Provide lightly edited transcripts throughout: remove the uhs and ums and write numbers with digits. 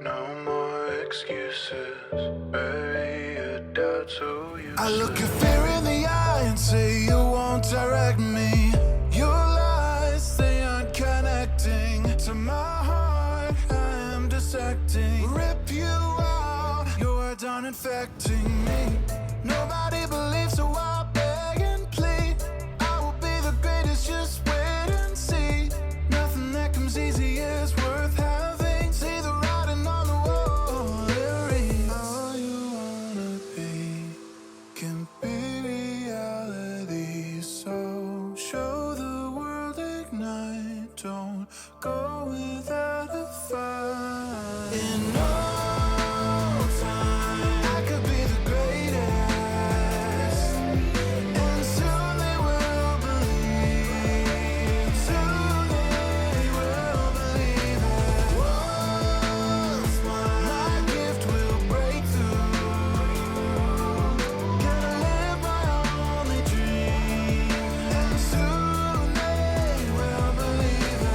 No more excuses, bury your doubts so you I look at fear in the eye and say you won't direct me. Your lies, they aren't connecting to my heart. I am dissecting, rip you out. Your words aren't infecting me. Nobody believes, so I beg and plead. I will be the greatest, just wait and see. Nothing that comes easy is worth having. See the writing on the wall, it reads, all you wanna be can be reality. So show the world, ignite. Don't go without a fight. In no time, I could be the greatest, and soon they will believe. Soon they will believe it. Once my gift will break through. Gonna live my only dream, and soon they will believe it.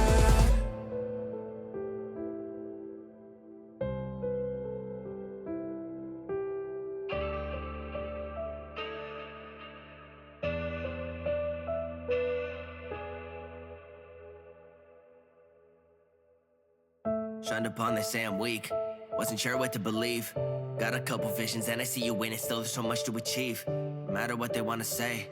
Shunned upon, they say I'm weak. Wasn't sure what to believe. Got a couple visions and I see you winning. Still there's so much to achieve. No matter what they wanna say,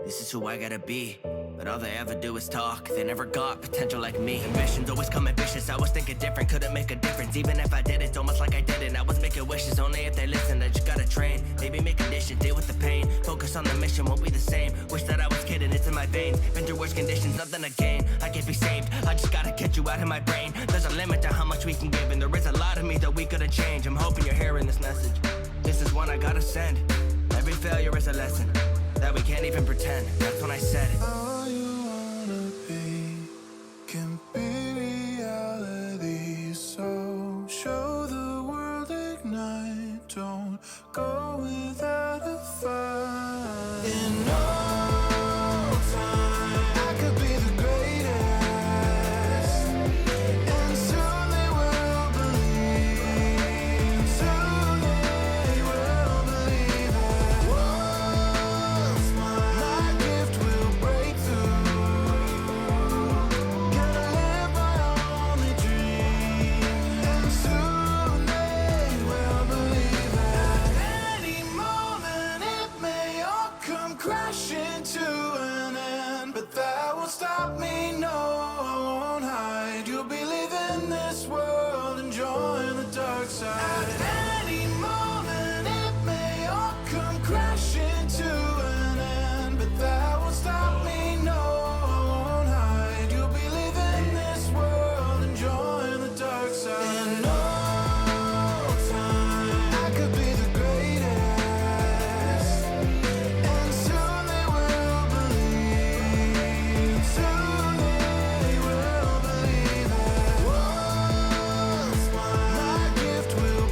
this is who I gotta be. But all they ever do is talk. They never got potential like me. Ambitions always come ambitious. I was thinking different, couldn't make a difference. Even if I did, it's almost like I didn't. I was making wishes only if they listened. I just gotta train, maybe make conditions, deal with the pain. Focus on the mission, won't be the same. Wish that I was kidding, it's in my veins. Been through worse conditions, nothing to gain. I can't be saved, I just gotta get you out of my brain. There's a limit to how much we can give, and there is a lot of me that we couldn't change. I'm hoping you're hearing this message. This is one I gotta send. Every failure is a lesson that we can't even pretend. That's when I said it. All you wanna be can be reality. So show the world, ignite. Don't go without a fight. In no time, I could be the greatest, and soon they will believe. Soon they will believe it. Once my gift will break through. Gonna live my only dream, and soon they will believe it. At any moment it may all come crashing to an end, but that won't stop me, no, I won't hide. You'll be leaving this world and join the dark side. At any moment it may all come crashing to an end, but that won't stop me, no, I won't hide. You'll be leaving this world and join the dark side. In no time, I could be the greatest, and soon they will believe. Soon they will believe it. Once my gift will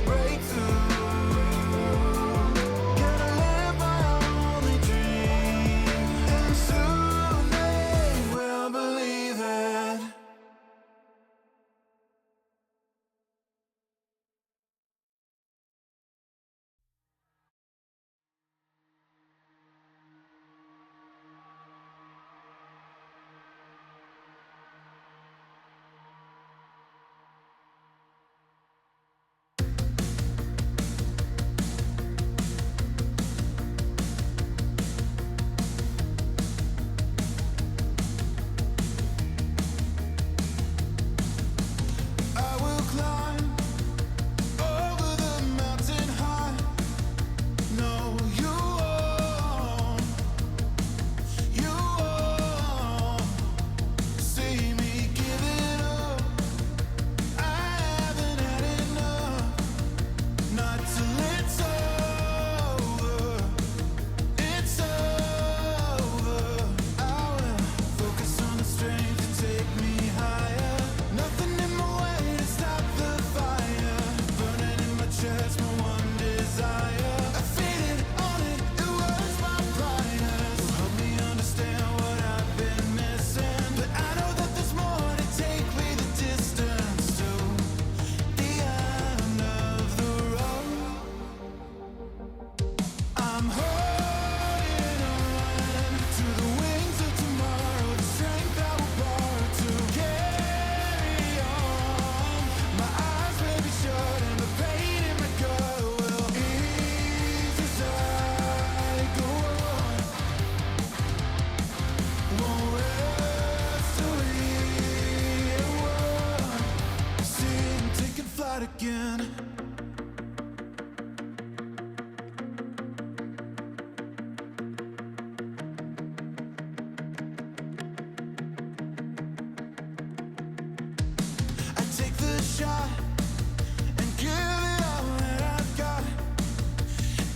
again. I take the shot and give it all that I've got.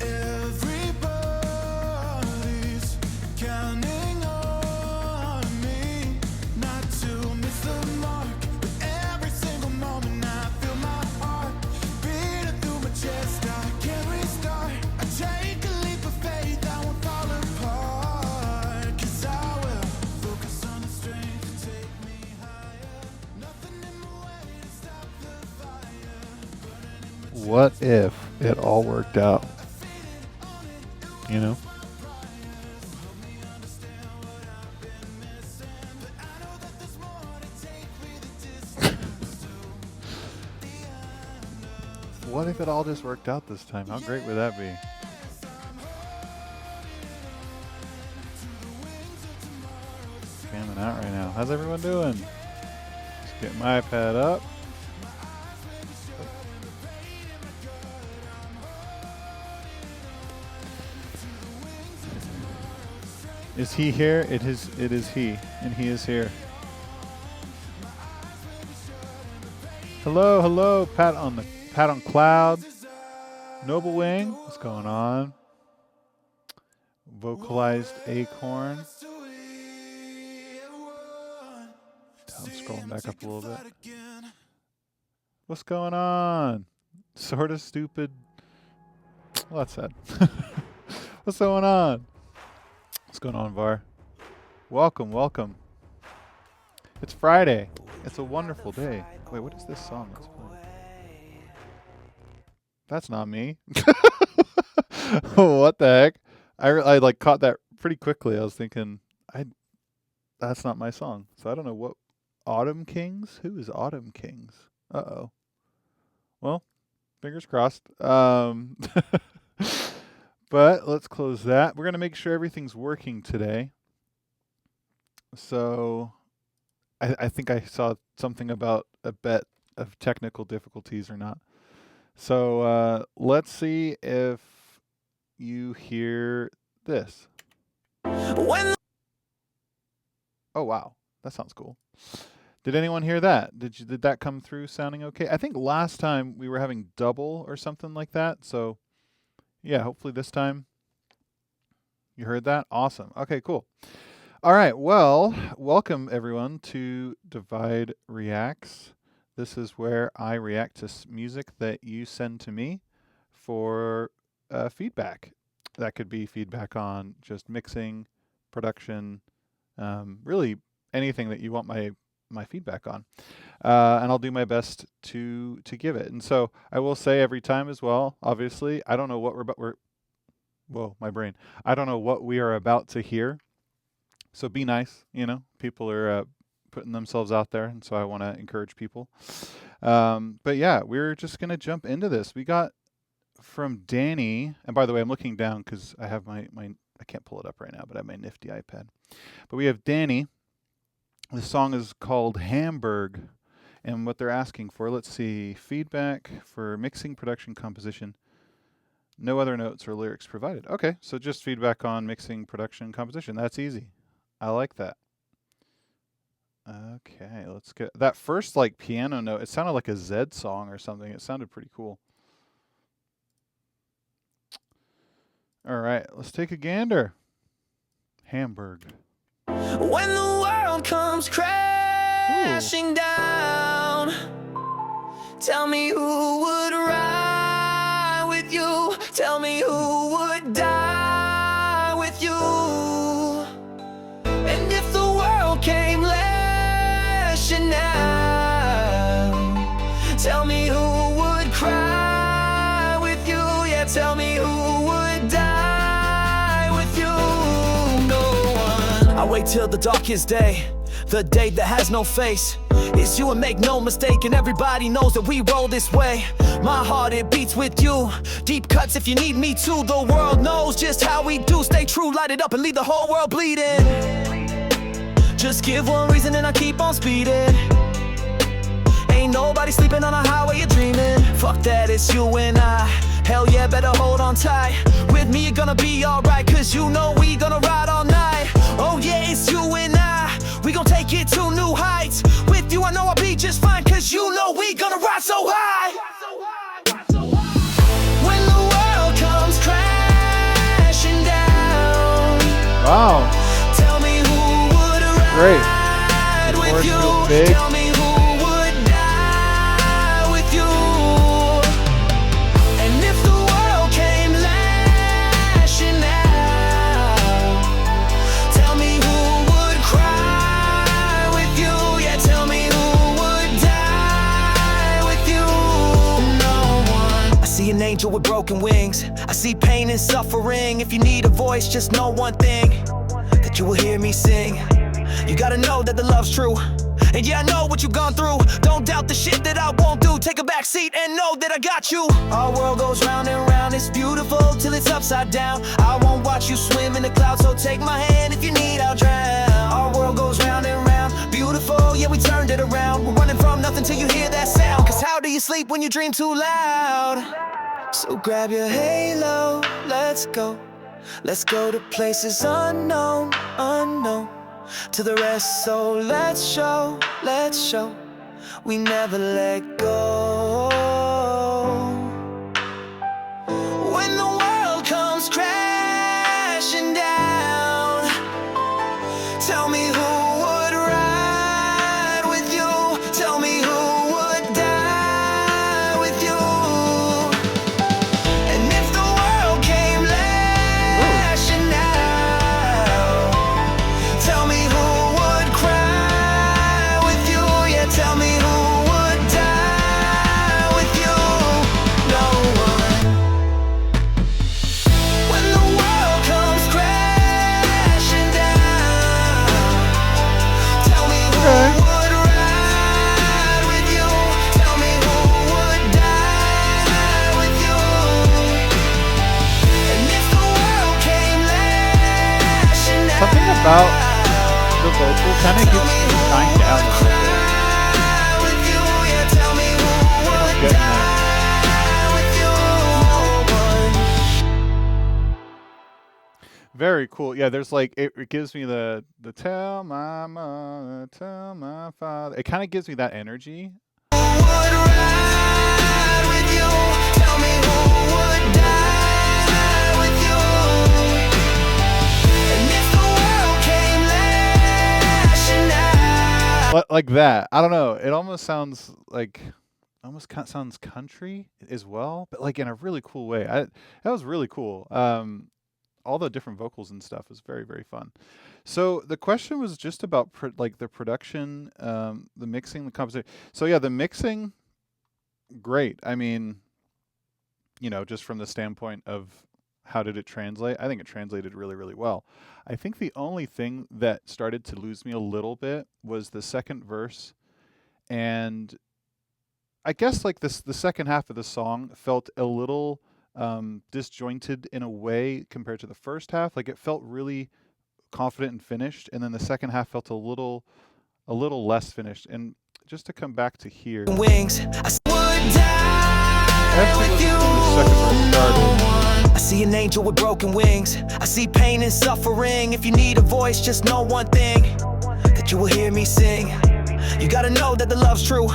Everybody's counting on me not to miss the mark. But every single moment I feel my heart beating through my chest. I can't restart. I take a leap of faith, I won't fall apart. 'Cause I will focus on the strength to take me higher. Nothing in my way to stop the fire. Burning in my What if it all worked out? You know? What if it all just worked out this time? How great would that be? Jamming out right now. How's everyone doing? Just get my iPad up. Is he here? It is he, and he is here. Hello, hello, Pat on cloud. Noble Wing, what's going on? Vocalized Acorn. I'm scrolling back up a little bit. What's going on? Sort of stupid. Well, that's sad. What's going on? What's going on, Var? Welcome, welcome. It's Friday. It's a wonderful day. Wait, what is this song that's playing? That's not me. What the heck? I like caught that pretty quickly. I was thinking, that's not my song. So I don't know what. Autumn Kings? Who is Autumn Kings? Uh-oh. Well, fingers crossed. But let's close that. We're going to make sure everything's working today. So I think I saw something about a bet of technical difficulties or not. So let's see if you hear this. Oh, wow. That sounds cool. Did anyone hear that? Did that come through sounding okay? I think last time we were having double or something like that. So yeah, hopefully this time you heard that. Awesome. Okay, cool. All right. Well, welcome everyone to Divide Reacts. This is where I react to music that you send to me for feedback. That could be feedback on just mixing, production, really anything that you want my feedback on, and I'll do my best to give it. And so I will say every time as well, obviously, I don't know what my brain. I don't know what we are about to hear. So be nice, people are putting themselves out there, and so I want to encourage people. But yeah, we're just going to jump into this. We got from Danny, and by the way, I'm looking down because I have my I can't pull it up right now, but I have my nifty iPad. But we have Danny. The song is called Hamburg, and what they're asking for, let's see, feedback for mixing, production, composition. No other notes or lyrics provided. Okay, so just feedback on mixing, production, composition. That's easy. I like that. Okay, let's get that first piano note. It sounded like a Zed song or something. It sounded pretty cool. All right, let's take a gander. Hamburg. When the world comes crashing down, tell me who would ride with you. Tell me who would die with you. And if the world came lashing down, tell me who would cry with you. Yeah, tell me who would die with you. No one. I wait till the darkest day, the day that has no face. It's you and make no mistake, and everybody knows that we roll this way. My heart, it beats with you. Deep cuts if you need me to. The world knows just how we do. Stay true, light it up and leave the whole world bleeding. Just give one reason and I keep on speeding. Ain't nobody sleeping on a highway you're dreaming. Fuck that, it's you and I. Hell yeah, better hold on tight. With me you're gonna be alright, cause you know we gonna ride all night. Oh yeah, it's you and I. We gon' take it to new heights. With you I know I'll be just fine, cause you know we gonna ride so high. When the world comes crashing down, Wow. tell me who would Great. ride The with chorus you. feels big. Tell me who would die with you. And if the world came lashing out, tell me who would cry with you. Yeah, tell me who would die with you. No one. I see an angel with broken wings. I see pain and suffering. If you need a voice, just know one thing, that you will hear me sing. You gotta know that the love's true. And yeah, I know what you've gone through. Don't doubt the shit that I won't do. Take a back seat and know that I got you. Our world goes round and round. It's beautiful till it's upside down. I won't watch you swim in the clouds, so take my hand. If you need, I'll drown. Our world goes round and round. Beautiful, yeah, we turned it around. We're running from nothing till you hear that sound. Cause how do you sleep when you dream too loud? So grab your halo, let's go. Let's go to places unknown, unknown. To the rest, so let's show, we never let go. When the world comes crashing down, tell me who would ride with you. Tell me who would die with you. And if the world came lashing out, tell me who would cry with you. Yeah, tell me who would die with you. No one. When the world comes crashing down, tell me who would ride with you. Tell me who would die with you. And if the world came lashing down, Something about the vocal kind of gets me shine down a little bit. Getting that. Very cool. Yeah, there's like it gives me the tell my mother, tell my father. It kind of gives me that energy. Like that. I don't know. It almost sounds like sounds country as well, but like in a really cool way. That was really cool. All the different vocals and stuff was very, very fun. So the question was just about like the production, the mixing, the composition. So yeah, the mixing, great. I mean, you know, just from the standpoint of how did it translate, I think it translated really, really well. I think the only thing that started to lose me a little bit was the second verse, and I guess like the second half of the song felt a little disjointed in a way compared to the first half. Like it felt really confident and finished, and then the second half felt a little less finished. And just to come back to here, wings, I would die with you. the second verse started. I see an angel with broken wings. I see pain and suffering. If you need a voice, just know one thing, that you will hear me sing. You gotta know that the love's true.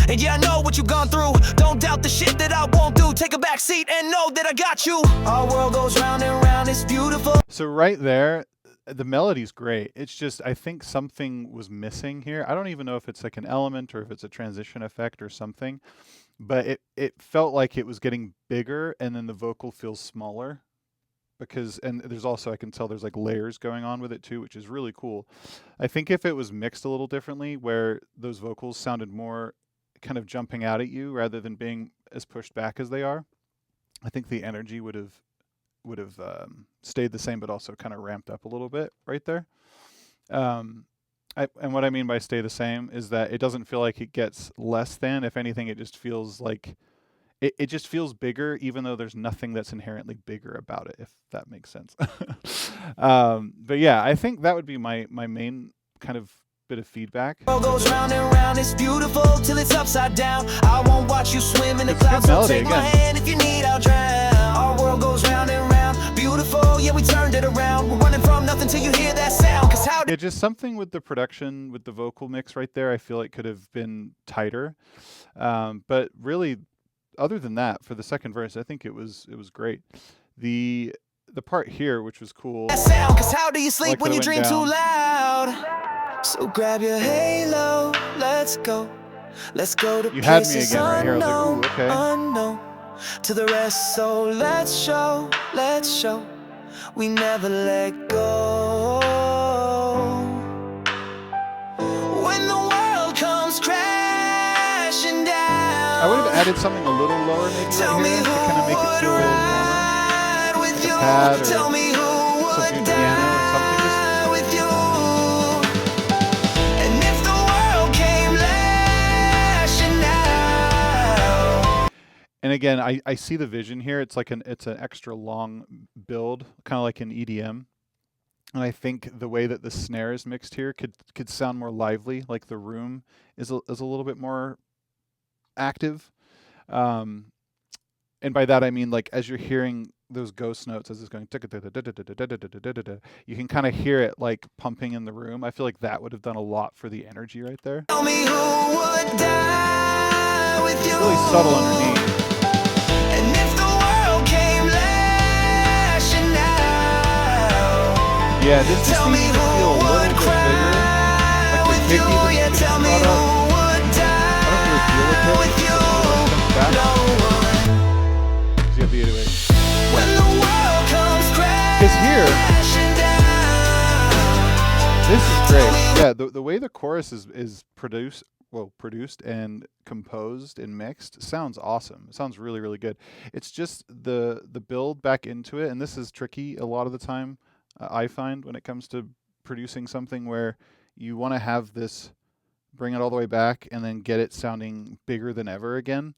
And yeah, I know what you've gone through. Don't doubt the shit that I won't do. Take a back seat and know that I got you. Our world goes round and round. It's beautiful. So right there, the melody's great. It's just, I think something was missing here. I don't even know if it's like an element or if it's a transition effect or something, but it felt like it was getting bigger and then the vocal feels smaller because, and there's also, I can tell there's like layers going on with it too, which is really cool. I think if it was mixed a little differently where those vocals sounded more kind of jumping out at you rather than being as pushed back as they are, I think the energy would have stayed the same, but also kind of ramped up a little bit right there. And what I mean by stay the same is that it doesn't feel like it gets less than. If anything, it just feels like it just feels bigger, even though there's nothing that's inherently bigger about it, if that makes sense. But yeah, I think that would be my main kind of bit of feedback. World goes round and round, it's beautiful till it's upside down. I won't watch you swim in the It's a good clouds, so melody take my again. hand if you need, I'll drown. Our world goes round and round, beautiful, yeah, we turned it around. We're running from nothing till you hear that sound, 'cause how Yeah, just something with the production, with the vocal mix right there, I feel like could have been tighter. But really, other than that, for the second verse, I think it was great. The part here, which was cool, that sound, 'cause how do you sleep like when that you it dream went too down. loud? So grab your halo, let's go. Let's go to You had me places again right here. I was like, unknown, ooh, okay. unknown to the rest. So let's show, we never let go. When the world comes crashing down, I would have added something a little lower maybe tell right me here to who kind of make it would feel a little warmer. ride with Like a you. pad or Tell me who would subdued piano or something. Just die with you. And if the world came lashing out. And again, I see the vision here. It's like it's an extra long build, kind of like an EDM. And I think the way that the snare is mixed here could sound more lively, like the room is a little bit more active. And by that I mean, like, as you're hearing those ghost notes as it's going, you can kind of hear it like pumping in the room. I feel like that would have done a lot for the energy right there. Tell me who would die with you. Really subtle underneath. And if the world came lashing out. Yeah, this just Tell me needs to who feel a little would bit bigger. cry Like with the you. kick even Yeah, gets tell me brought who up. would I don't really feel die it with you. comes back. No one. You have the 808. When the world comes Because here, crashing down. this is great. Yeah, the way the chorus is produced and composed and mixed sounds awesome. It sounds really, really good. It's just the build back into it, and this is tricky a lot of the time, I find, when it comes to producing something where you want to have this, bring it all the way back and then get it sounding bigger than ever again.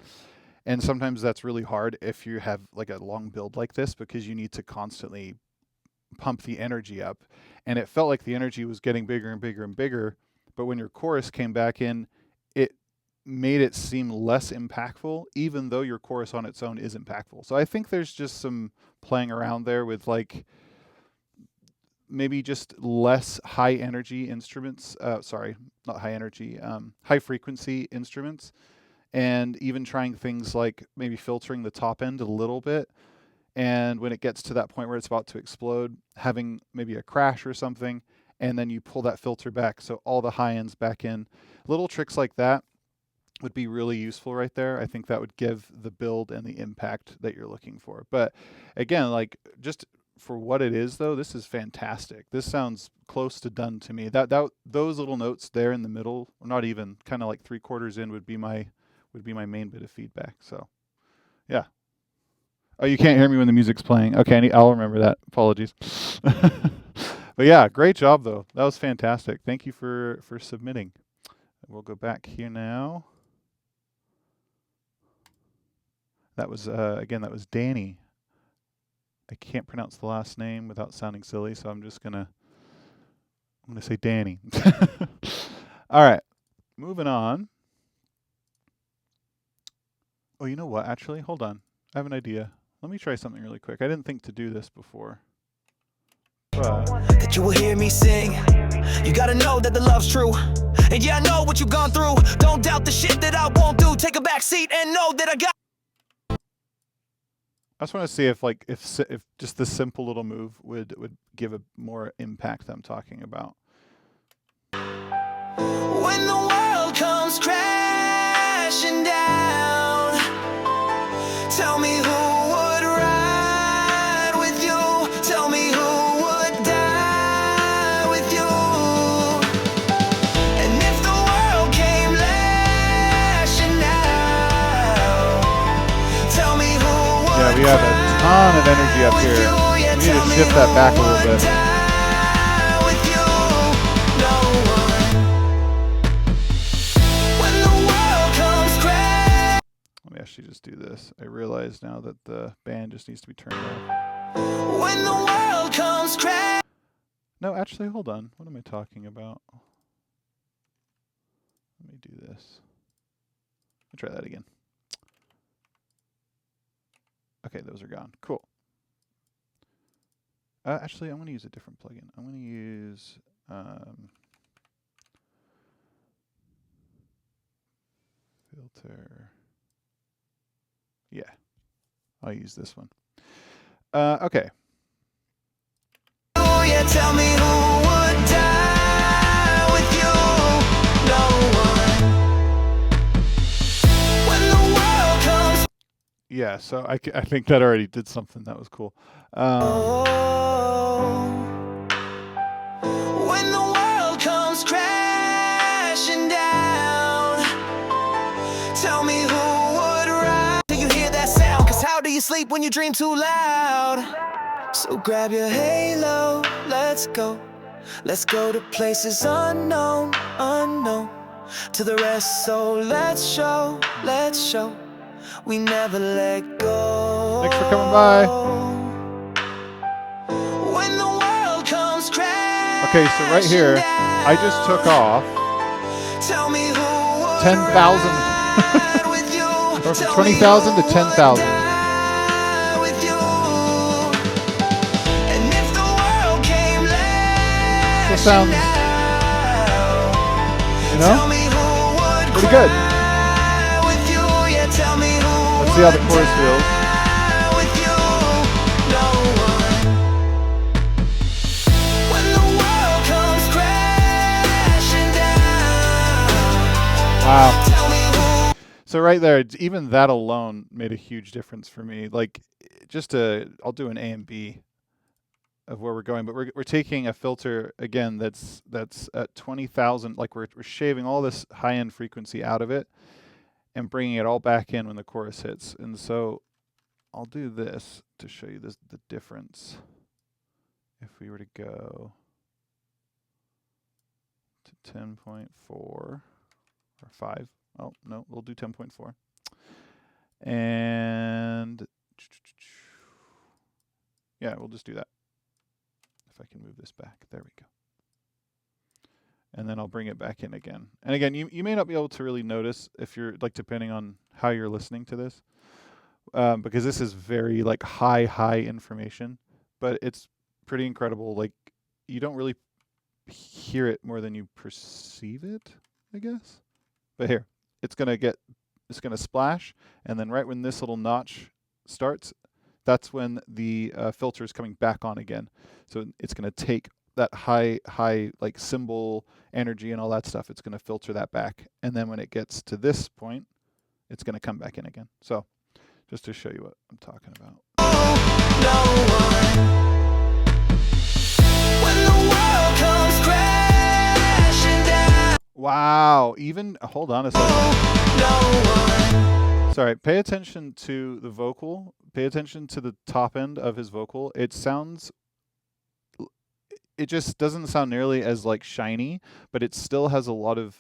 And sometimes that's really hard if you have like a long build like this, because you need to constantly pump the energy up. And it felt like the energy was getting bigger and bigger and bigger, but when your chorus came back in, it made it seem less impactful, even though your chorus on its own is impactful. So I think there's just some playing around there with, like, maybe just less high energy instruments. Sorry, not high energy, high frequency instruments. And even trying things like maybe filtering the top end a little bit. And when it gets to that point where it's about to explode, having maybe a crash or something, and then you pull that filter back so all the high ends back in. Little tricks like that would be really useful right there. I think that would give the build and the impact that you're looking for. But again, like, just for what it is though, this is fantastic. This sounds close to done to me. Those little notes there in the middle, or not even, kind of like 3/4 in, would be my main bit of feedback. So yeah. Oh, you can't hear me when the music's playing. Okay, I'll remember that. Apologies. But yeah, great job though. That was fantastic. Thank you for submitting. We'll go back here now. That was again, that was Danny. I can't pronounce the last name without sounding silly, so I'm gonna say Danny. All right, moving on. Oh, you know what? Actually, hold on. I have an idea. Let me try something really quick. I didn't think to do this before. But That you will hear me sing. You gotta know that the love's true. And yeah, I know what you've gone through. Don't doubt the shit that I won't do. Take a back seat and know that I got. I just want to see if just this simple little move would give a more impact that I'm talking about. When the world comes crashing down, tell me who would ride with you. Tell me who would die with you. And if the world came lashing out, tell me who would. Yeah, we have a ton of energy up here. We need to shift that back a little bit. Let me actually just do this. I realize now that the band just needs to be turned off. When the world comes No, actually, hold on. What am I talking about? Let me do this. I'll try that again. Okay, those are gone. Cool. Actually, I'm going to use a different plugin. I'm going to use filter. Yeah, I'll use this one. Okay. Oh yeah, tell me who would die with you? No one. When the world comes. Yeah, so I think that already did something. That was cool. When the world comes crashing down, tell me who would ride. Do you hear that sound? 'Cause how do you sleep when you dream too loud? So grab your halo, let's go. Let's go to places unknown, unknown. To the rest, so let's show. We never let go. Thanks for coming by. When the world comes crashing. Okay, so right here, I just took off Tell me who would 10,000. ride with you? Or from Tell 20,000 me to who 10,000. would die with you? And if the world came Still sounds, down, you tell know, me who would pretty good. cry with you? Yeah, tell me who Let's see how the would chorus feels. die with you? No one. When the world comes crashing down, Wow. tell me who. So right there, even that alone made a huge difference for me. Like, I'll do an A and B of where we're going, but we're taking a filter again that's at 20,000. Like we're shaving all this high-end frequency out of it and bringing it all back in when the chorus hits. And so I'll do this to show you the difference. If we were to go to 10.4 or 5. Oh, no, we'll do 10.4. And yeah, we'll just do that. If I can move this back. There we go. And then I'll bring it back in again. And again, you may not be able to really notice if you're, like, depending on how you're listening to this, because this is very, like, high information, but it's pretty incredible. Like, you don't really hear it more than you perceive it, I guess. But here, it's going to splash, and then right when this little notch starts, that's when the filter is coming back on again. So it's going to take that high like cymbal energy and all that stuff. It's going to filter that back, and then when it gets to this point, it's going to come back in again. So just to show you what I'm talking about. When the world comes crashing down. Wow, even hold on a second. Sorry, pay attention to the vocal. Pay attention to the top end of his vocal. It just doesn't sound nearly as like shiny, but it still has a lot of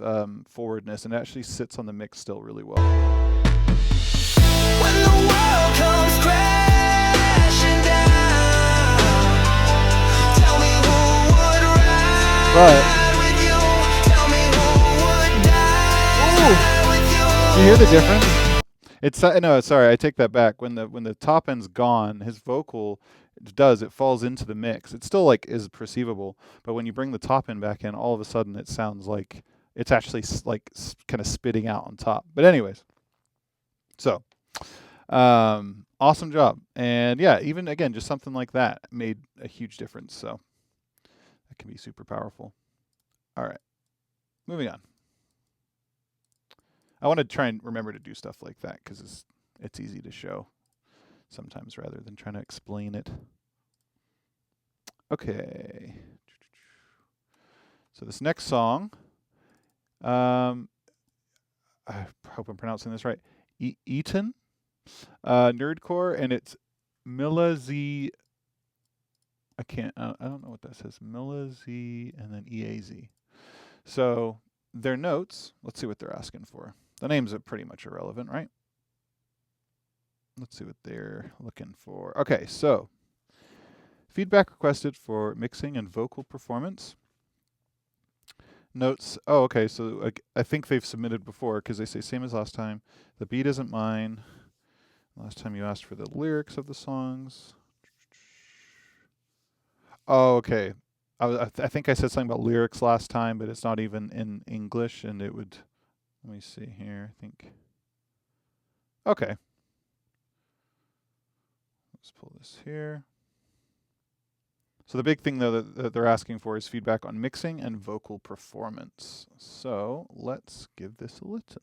forwardness, and it actually sits on the mix still really well. When the world comes crashing down, tell me who would ride with you? Tell me who would die with you? Do you hear the difference? No, sorry, I take that back. When the top end's gone, his vocal it falls into the mix. It still like is perceivable, but when you bring the top end back in, all of a sudden it sounds like it's actually like kind of spitting out on top. But anyways, so awesome job. And yeah, even again, just something like that made a huge difference. So that can be super powerful. All right, moving on. I want to try and remember to do stuff like that because it's easy to show sometimes rather than trying to explain it. Okay. So this next song, I hope I'm pronouncing this right. Eitan, nerdcore, and it's Mila Z. I don't know what that says. Mila Z and then EAZ. So their notes, let's see what they're asking for. The names are pretty much irrelevant, right? Let's see what they're looking for. Okay, so feedback requested for mixing and vocal performance. notes. Oh, okay. So I think they've submitted before because they say same as last time. The beat isn't mine. Last time you asked for the lyrics of the songs. Oh, okay. I think I said something about lyrics last time, but it's not even in English, and it would. Let me see here. I think. Okay. Let's pull this here. So the big thing, though, that they're asking for is feedback on mixing and vocal performance. So let's give this a listen.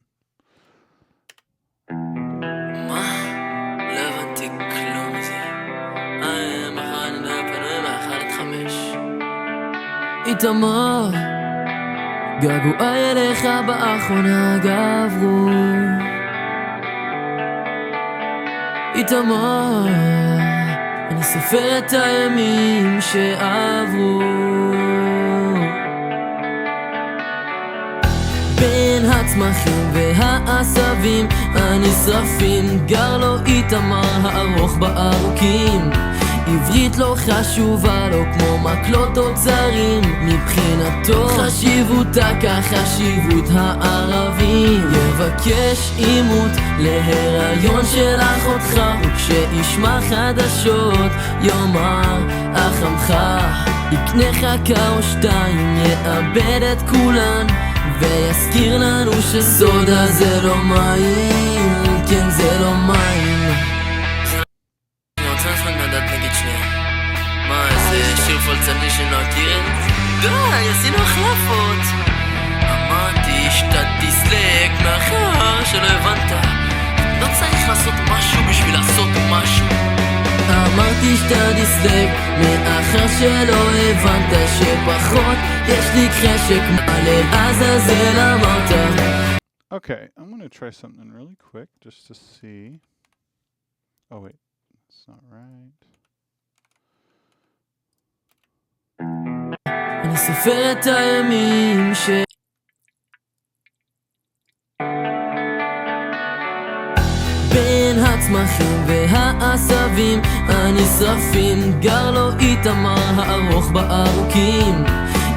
איתמר, געגועי אליך באחרונה גברו. איתמר, אני סופר את הימים שעברו. בין הצמחים והעשבים הנשרפים גר לו איתמר הארוך בארוכים. עברית לא חשובה לו כמו מקלות אוצרים, מבחינתו חשיבותה כחשיבות הערבים. יבקש אימות להיריון של אחותך, וכשישמע חדשות יאמר החמך. יקנה חכה או שתיים, יאבד את כולן, ויזכיר לנו שסודה זה לא מים, כן זה לא מים. שיר פולצני שנכיר? די, עשינו החלפות. אמרתי שאתה תסלק מאחר שלא הבנת. לא צריך לעשות משהו בשביל לעשות משהו. אמרתי שאתה תסלק מאחר שלא הבנת שפחות יש לי חשק מעלה עזאזל אמרת. Okay, I'm going to try something really quick just to see. Oh wait, that's not right. אני סופר את הימים בין הצמחים והעשבים הנשרפים גר לו איתמר הארוך בארוכים.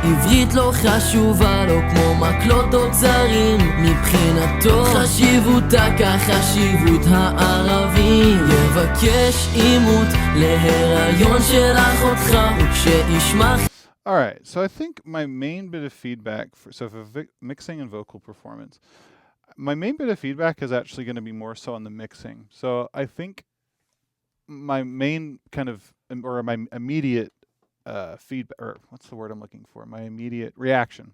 עברית לא חשובה לו כמו מקלות אוצרים, מבחינתו חשיבותה כחשיבות הערבים. יבקש אימות להיריון של אחותך, וכשישמע. All right, so I think my main bit of feedback for mixing and vocal performance, my main bit of feedback is actually going to be more so on the mixing. So I think my main kind of, or my immediate feedback, or what's the word I'm looking for? My immediate reaction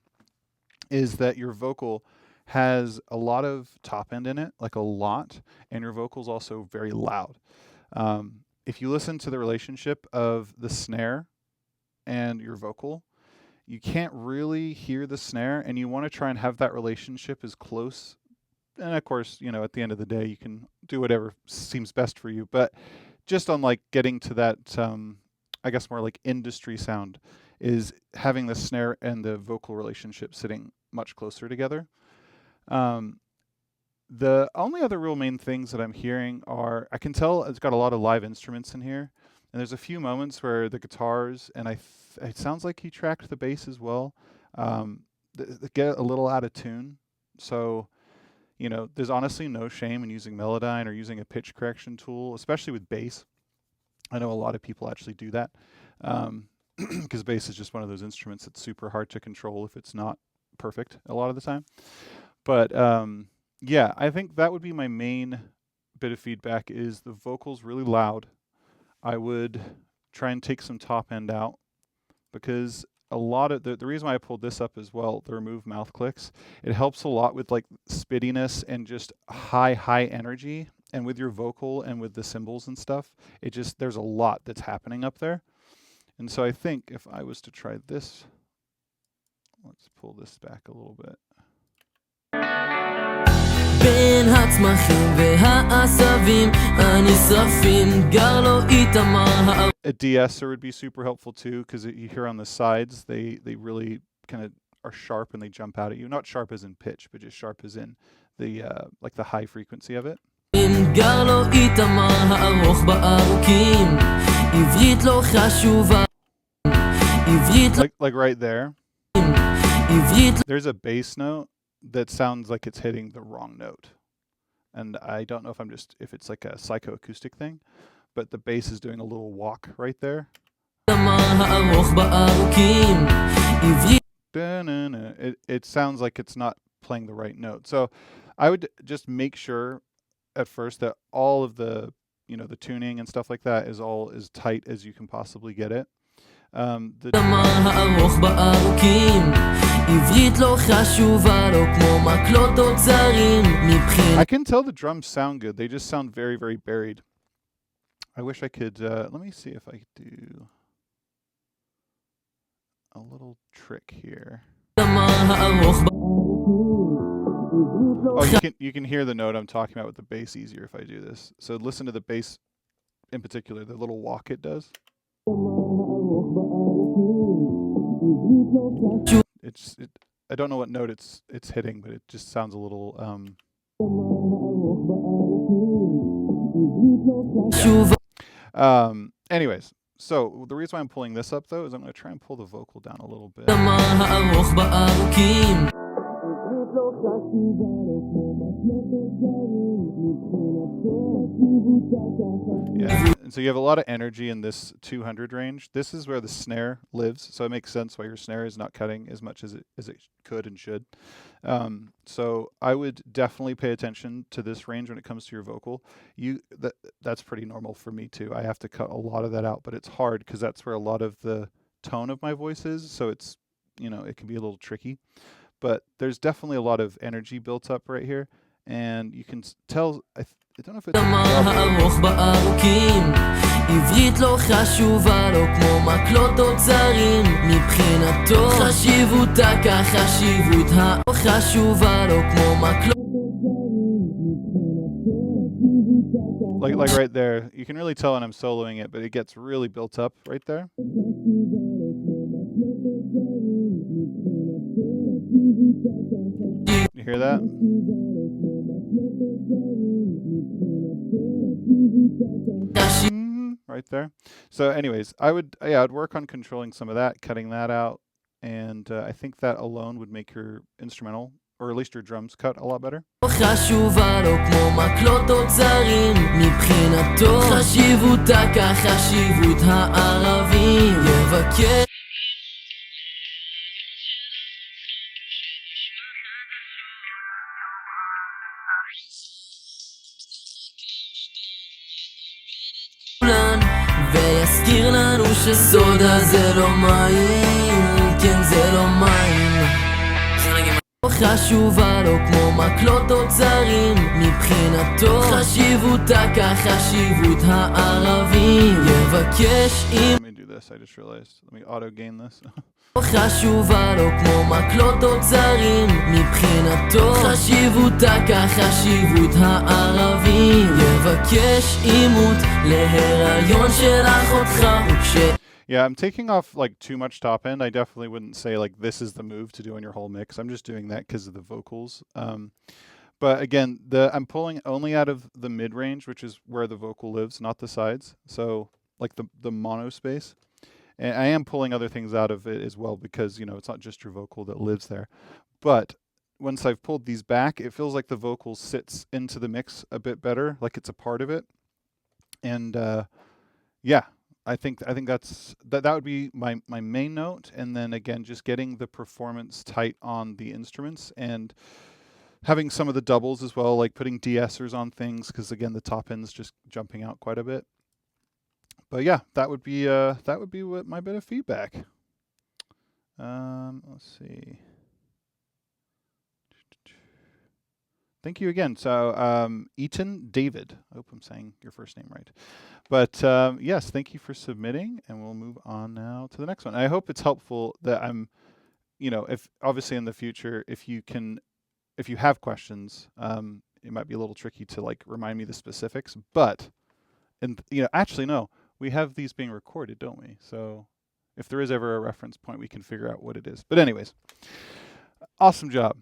is that your vocal has a lot of top end in it, like a lot, and your vocal's also very loud. If you listen to the relationship of the snare and your vocal, you can't really hear the snare, and you want to try and have that relationship as close. And of course, you know, at the end of the day, you can do whatever seems best for you. But just on like getting to that, I guess more like industry sound, is having the snare and the vocal relationship sitting much closer together. The only other real main things that I'm hearing are, I can tell it's got a lot of live instruments in here. And there's a few moments where the guitars, and it sounds like he tracked the bass as well, they get a little out of tune. So, you know, there's honestly no shame in using Melodyne or using a pitch correction tool, especially with bass. I know a lot of people actually do that, because bass is just one of those instruments that's super hard to control if it's not perfect a lot of the time. But yeah, I think that would be my main bit of feedback, is the vocals really loud. I would try and take some top end out, because a lot of the reason why I pulled this up as well, the remove mouth clicks, it helps a lot with like spittiness and just high energy. And with your vocal and with the cymbals and stuff, it just, there's a lot that's happening up there. And so I think if I was to try this, let's pull this back a little bit. בין הצמחים והעשבים הנשרפים גר לו איתמר. A de-esser would be super helpful too, because you hear on the sides, they really kind of are sharp and they jump out at you. Not sharp as in pitch, but just sharp as in the like the high frequency of it. גר לו איתמר הארוך בארוכים. עברית לא חשובה. Like right there. עברית There's a bass note that sounds like it's hitting the wrong note. And I don't know if it's like a psychoacoustic thing, but the bass is doing a little walk right there. הארוך בארוכים עברית It sounds like it's not playing the right note. So I would just make sure at first that all of the the tuning and stuff like that is all as tight as you can possibly get it. הארוך בארוכים עברית לא חשובה לו כמו מקלות אוצרים מבחינת I can tell the drums sound good. They just sound very, very buried. I wish I could, let me see if I could do a little trick here. הארוך Oh, you can hear the note I'm talking about with the bass easier if I do this. So listen to the bass in particular, the little walk it does. I don't know what note it's hitting, but it just sounds a little anyways, so the reason why I'm pulling this up though is I'm going to try and pull the vocal down a little bit. הארוך בארוכים Yeah, and so you have a lot of energy in this 200 range. This is where the snare lives, so it makes sense why your snare is not cutting as much as it could and should. So I would definitely pay attention to this range when it comes to your vocal. That's pretty normal for me too. I have to cut a lot of that out, but it's hard because that's where a lot of the tone of my voice is. So it's it can be a little tricky. But there's definitely a lot of energy built up right here, and you can tell. I don't know if it's הארוך בארוכים עברית לא חשובה לו כמו מקלות אוצרים מבחינתו חשיבותה כחשיבות חשובה לו כמו מקלות like right there. You can really tell when I'm soloing it, but it gets really built up right there. You hear that? Right there. So anyways, I'd work on controlling some of that, cutting that out, and I think that alone would make your instrumental, or at least your drums, cut a lot better. חשובה לו כמו מקלות אוצרים מבחינתו חשיבותה כחשיבות הערבים יבקש ויזכיר לנו שסודה זה לא מים כן זה לא מים חשובה לו כמו מקלות אוצרים מבחינתו חשיבותה כחשיבות הערבים יבקש אם Let me do this. I just realized. Let me auto gain this. חשובה לו כמו מקלות אוצרים מבחינתו חשיבותה כחשיבות הערבים יבקש אימות להיריון של אחותך Yeah, I'm taking off like too much top end. I definitely wouldn't say like this is the move to do in your whole mix. I'm just doing that because of the vocals. But again, I'm pulling only out of the mid range, which is where the vocal lives, not the sides. So like the mono space. And I am pulling other things out of it as well because, it's not just your vocal that lives there. But once I've pulled these back, it feels like the vocal sits into the mix a bit better, like it's a part of it. And yeah, I think that would be my main note. And then again, just getting the performance tight on the instruments and having some of the doubles as well, like putting de-essers on things because again, the top end's just jumping out quite a bit. But yeah, that would be what my bit of feedback. Let's see. Thank you again. So Eitan David. I hope I'm saying your first name right. But yes, thank you for submitting, and we'll move on now to the next one. I hope it's helpful that I'm, if obviously in the future, if you have questions, it might be a little tricky to like remind me the specifics. But actually no. We have these being recorded, don't we? So if there is ever a reference point, we can figure out what it is. But anyways, awesome job.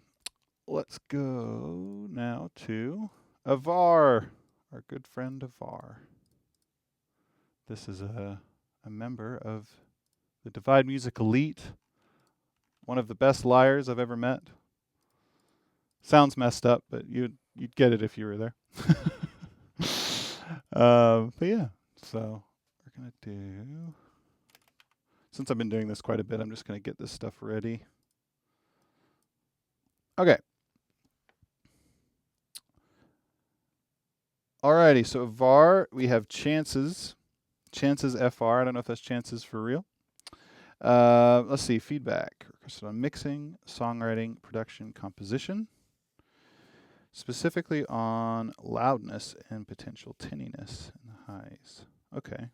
Let's go now to Avar, our good friend Avar. This is a member of the Divide Music Elite. one of the best liars I've ever met. Sounds messed up, but you'd get it if you were there. But yeah, so we're gonna do. Since I've been doing this quite a bit, I'm just gonna get this stuff ready. Okay. Alrighty, so Avar, we have chances. Chances FR. I don't know if that's chances for real. Let's see, feedback. Requested on mixing, songwriting, production, composition. Specifically on loudness and potential tinniness in the highs. Okay.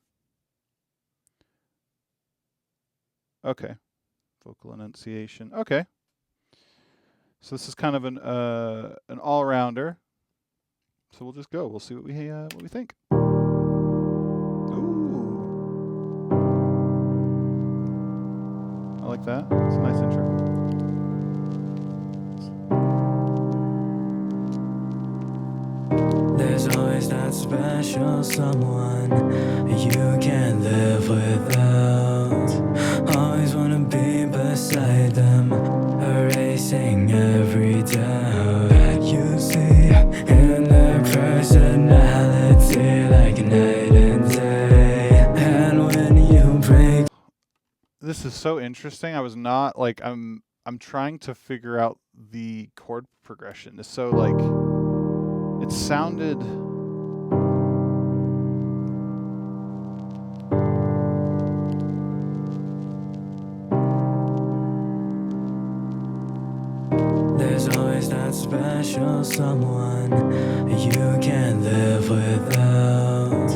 Okay. Vocal enunciation. Okay. So this is kind of an all-rounder. So we'll just go. We'll see what we think. Ooh. I like that. It's a nice intro. There's always that special someone you can't live without. Always wanna be beside them, erasing every doubt that you see in their personality, like night and day. And when you break, This is so interesting. I was not like I'm trying to figure out the chord progression. It's so like it sounded there's always that special someone you can't live without.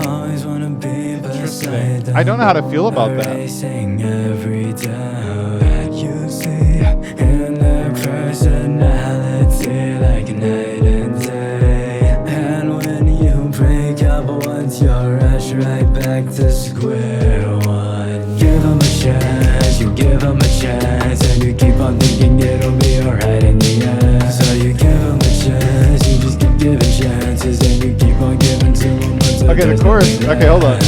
Always wanna be beside them. I don't know how to feel about that. Erasing every doubt that you see in their personality, like night and day. And when you break up once, you're rushed right back to square one. Give them a chance, you give them a chance, and you keep on thinking it'll be alright in the end. So you give them a chance, you just keep giving chances, and you keep on giving to them until Okay, the chorus. Okay, hold on.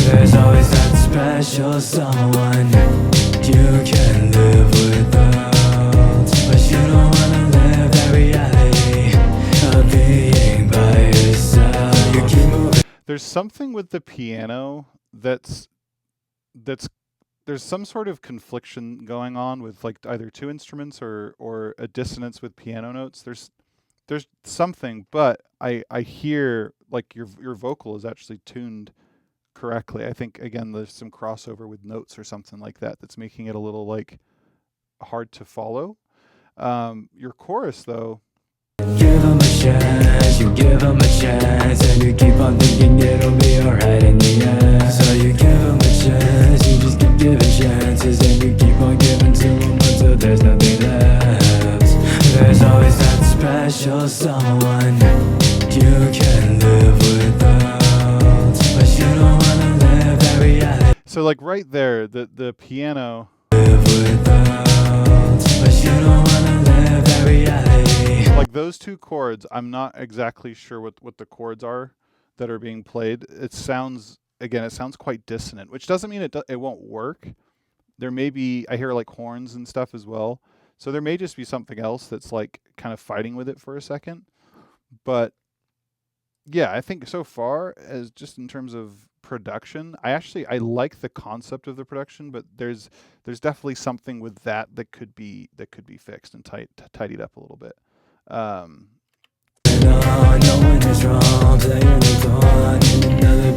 There's always that special someone you can live without, but you don't wanna live that reality of being by yourself. You keep moving. There's something with the piano that's there's some sort of confliction going on with like either two instruments or a dissonance with piano notes. There's something, but I hear like your vocal is actually tuned correctly. I think again there's some crossover with notes or something like that that's making it a little like hard to follow. Your chorus though. Give them a chance, you give them a chance, and you keep on thinking it'll be alright in the end. So you give them a chance, you just keep giving chances, and you keep on giving to them until there's nothing left. There's always that special someone you can live without, but you don't wanna live that reality. So like right there, the piano. Live without, but you don't wanna live that reality. Like those two chords, I'm not exactly sure what the chords are that are being played. It sounds quite dissonant, which doesn't mean it won't work. There may be, I hear like horns and stuff as well. So there may just be something else that's like kind of fighting with it for a second. But yeah, I think so far as just in terms of production, I like the concept of the production, but there's definitely something with that could be fixed and tidied up a little bit. No one is wrong, playing the dawn in another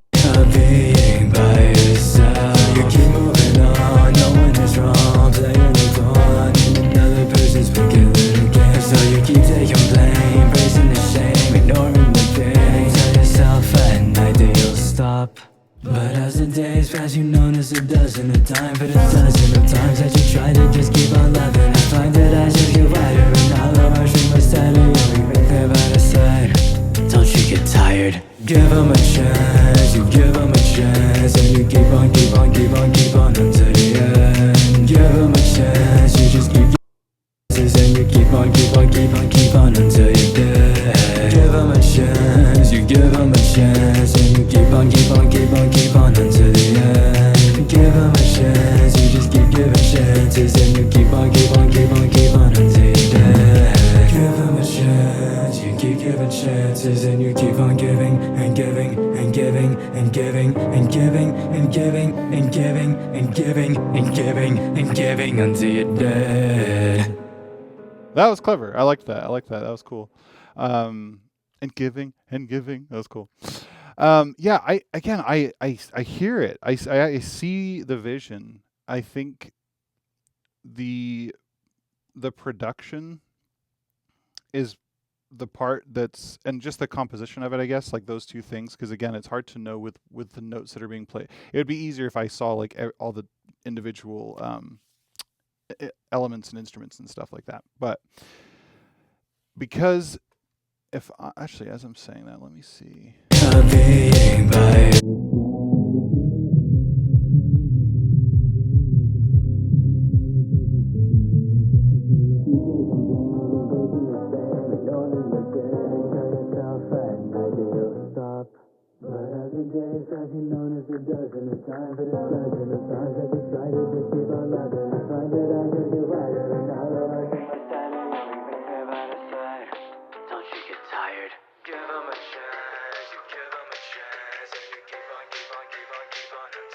being by yourself. You keep moving on, no one is wrong, playing the dawn in another person's wicked little game. So you keep taking blame, bracing the shame, ignoring the pain. Tell yourself at night that you'll stop. But as the days pass, you notice a dozen of times, but a dozen of times that you try to just keep on loving. I find that I just get wider, and all of our shit was tighter. You make them out of sight. Don't you get tired? Give them a chance, you give them a chance, and you keep on until the end. Give them a chance, you just keep chances, and you keep on until you're dead. Give them a chance, you give them a chance, and you keep on until the end. Give them a chance, you just keep giving chances, and you keep giving and giving and giving and giving and giving and giving and giving and giving until you're dead. That was clever. I liked that. That was cool. And giving. That was cool. Yeah, I hear it. I see the vision. I think the production is the part that's, and just the composition of it, I guess, like those two things, because again, it's hard to know with the notes that are being played. It would be easier if I saw like all the individual elements and instruments and stuff like that. But because if actually, as I'm saying that, let me see.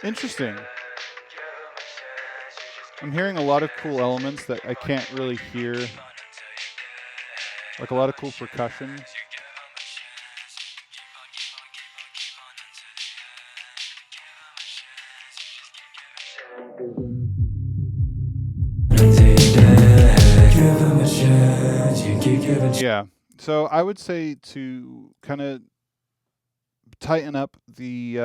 Interesting. I'm hearing a lot of cool elements that I can't really hear, like a lot of cool percussion. Yeah, so I would say to kind of tighten up the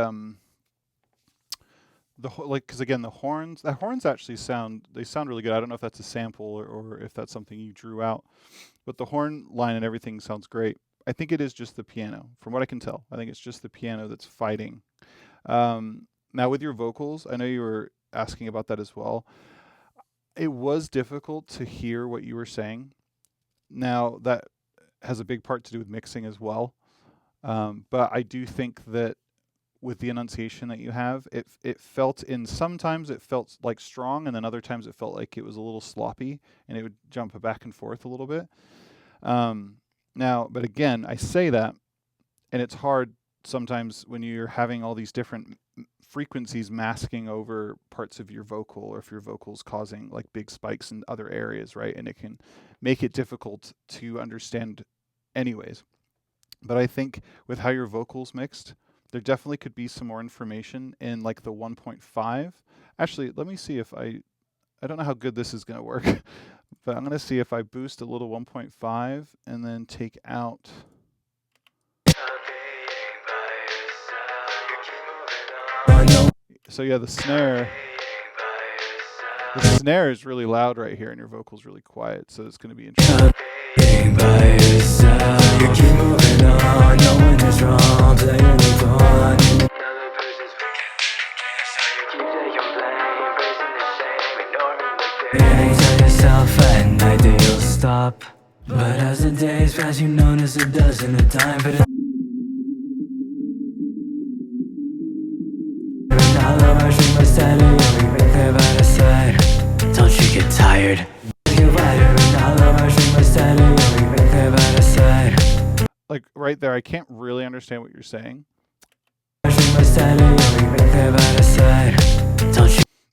like, because again, the horns actually sound really good. I don't know if that's a sample or if that's something you drew out, but the horn line and everything sounds great. I think it is just the piano, from what I can tell. I think it's just the piano that's fighting. Now with your vocals, I know you were asking about that as well. It was difficult to hear what you were saying. Now that has a big part to do with mixing as well. But I do think that with the enunciation that you have, it felt, sometimes it felt like strong, and then other times it felt like it was a little sloppy, and it would jump back and forth a little bit. Now, but again, I say that, and it's hard sometimes when you're having all these different frequencies masking over parts of your vocal, or if your vocal's causing like big spikes in other areas, right? And it can make it difficult to understand anyways. But I think with how your vocals mixed, there definitely could be some more information in like the 1.5. Actually, let me see if I don't know how good this is going to work, but I'm going to see if I boost a little 1.5 and then take out. So yeah, the snare is really loud right here, and your vocal's really quiet, so it's going to be interesting. Stop. But as the days pass, you notice it doesn't have time for the don't you get tired? Like right there, I can't really understand what you're saying.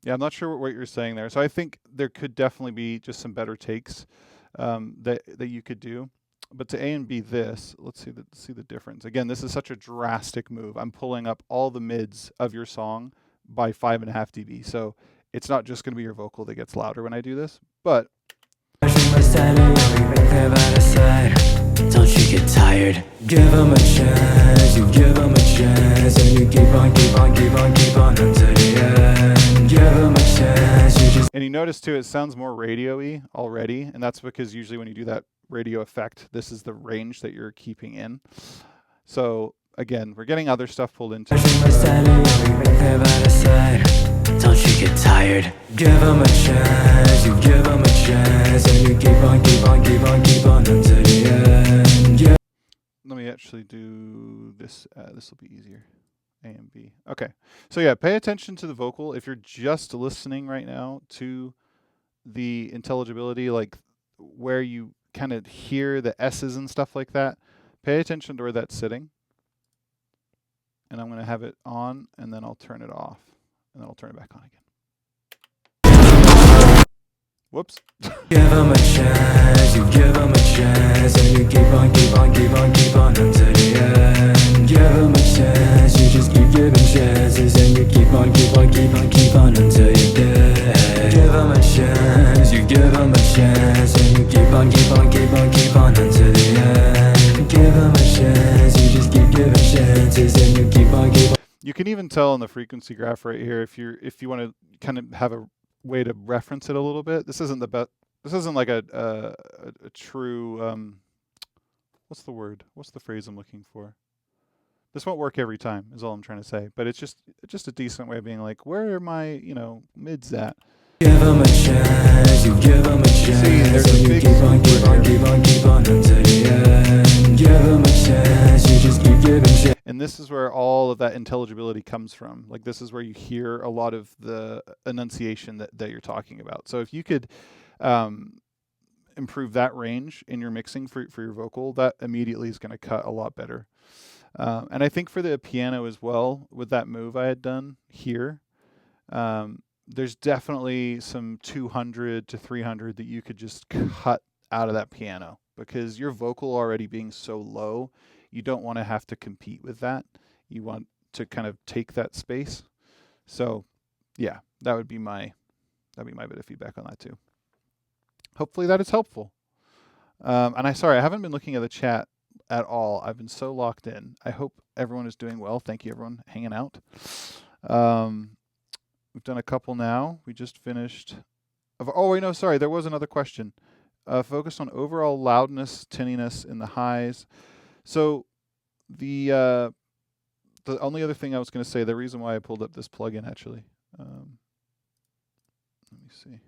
Yeah, I'm not sure what you're saying there. So I think there could definitely be just some better takes that you could do. But to A and B this, let's see the difference. Again, this is such a drastic move. I'm pulling up all the mids of your song by 5.5 dB. So it's not just going to be your vocal that gets louder when I do this, but don't you get tired? Give them a chance, you give them a chance, and you keep on until the end. Give them a chance, you just. And you notice too, it sounds more radio-y already, and that's because usually when you do that radio effect, this is the range that you're keeping in. So again, we're getting other stuff pulled into. Don't you get tired? Give them a chance, you give them a chance, and you keep on until the end. Yeah. Let me actually do this. This will be easier. A and B. Okay. So yeah, pay attention to the vocal. If you're just listening right now to the intelligibility, like where you kind of hear the S's and stuff like that, pay attention to where that's sitting. and I'm going to have it on, and then I'll turn it off, and then I'll turn it back on again. Whoops. Give them a chance, you give them a chance, and you keep on until the end. Give them a chance, you just keep giving chances, and you keep on until you're dead. Give them a chance, you give them a chance, and you keep on until the end. Give them a chance, you just keep giving chances, and you keep on. You can even tell in the frequency graph right here if you want to kind of have a way to reference it a little bit. This isn't the best. This isn't like a true what's the word? What's the phrase I'm looking for? This won't work every time, is all I'm trying to say. But it's just a decent way of being like, where are my mids at? Give them a chance, you give them a chance. See, there's a big keep on until the end. Give them a chance, you just keep giving chances. And this is where all of that intelligibility comes from. Like, this is where you hear a lot of the enunciation that you're talking about. So if you could improve that range in your mixing for your vocal, that immediately is going to cut a lot better. And I think for the piano as well, with that move I had done here, there's definitely some 200 to 300 that you could just cut out of that piano, because your vocal already being so low, you don't want to have to compete with that. You want to kind of take that space. So yeah, that would be my bit of feedback on that too. Hopefully that is helpful. And I haven't been looking at the chat at all. I've been so locked in. I hope everyone is doing well. Thank you everyone hanging out. We've done a couple now. We just finished. Oh wait, no, sorry. There was another question. Focused on overall loudness, tinniness in the highs. So the only other thing I was going to say, the reason why I pulled up this plugin actually. Let me see.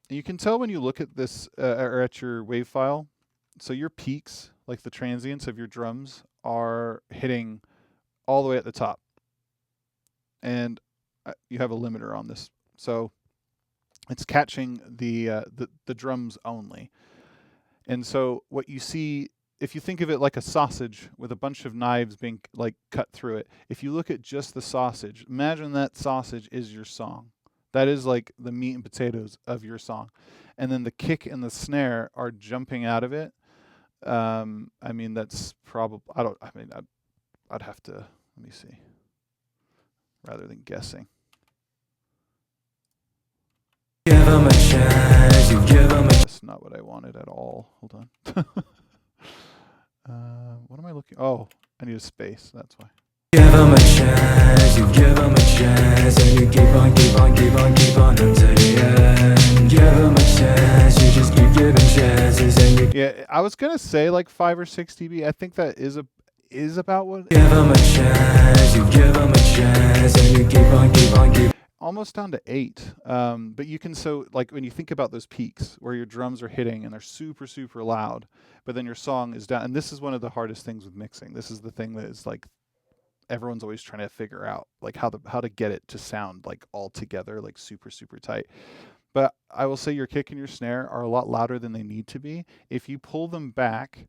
You can tell when you look at this or at your wave file. So your peaks, like the transients of your drums, are hitting all the way at the top, and you have a limiter on this, so it's catching the drums only. And so what you see, if you think of it like a sausage with a bunch of knives being like cut through it, if you look at just the sausage, imagine that sausage is your song. That is like the meat and potatoes of your song, and then the kick and the snare are jumping out of it. I mean, that's probably, I'd have to, let me see, rather than guessing. Give them a chance, you give them a. That's not what I wanted at all. Hold on. What am I looking? Oh, I need a space. That's why. Give them a chance, you give them a chance, and you keep on until the end. Give them a chance, you just keep giving chances, and you. Yeah, I was gonna say like 5 or 6 dB. I think that is about what. Give them a chance, you give them a chance, and you keep on. Almost down to 8. But you can, so like when you think about those peaks where your drums are hitting and they're super, super loud, but then your song is down. And this is one of the hardest things with mixing. This is the thing that is like, everyone's always trying to figure out like how to get it to sound like all together, like super, super tight. But I will say your kick and your snare are a lot louder than they need to be. If you pull them back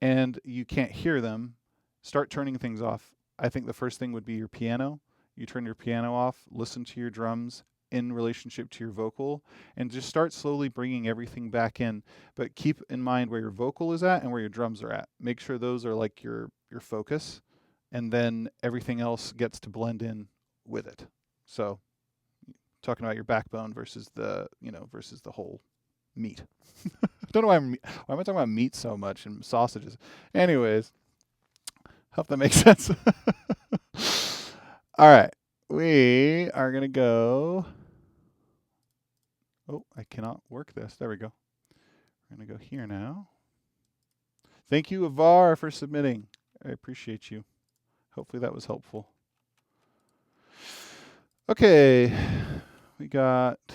and you can't hear them, start turning things off. I think the first thing would be your piano. You turn your piano off, listen to your drums in relationship to your vocal, and just start slowly bringing everything back in. But keep in mind where your vocal is at and where your drums are at. Make sure those are like your focus, and then everything else gets to blend in with it. So talking about your backbone versus the whole meat. I don't know why am I talking about meat so much and sausages. Anyways, hope that makes sense. All right, we are going to go. Oh, I cannot work this. There we go. We're going to go here now. Thank you, Avar, for submitting. I appreciate you. Hopefully that was helpful. Okay, we got. I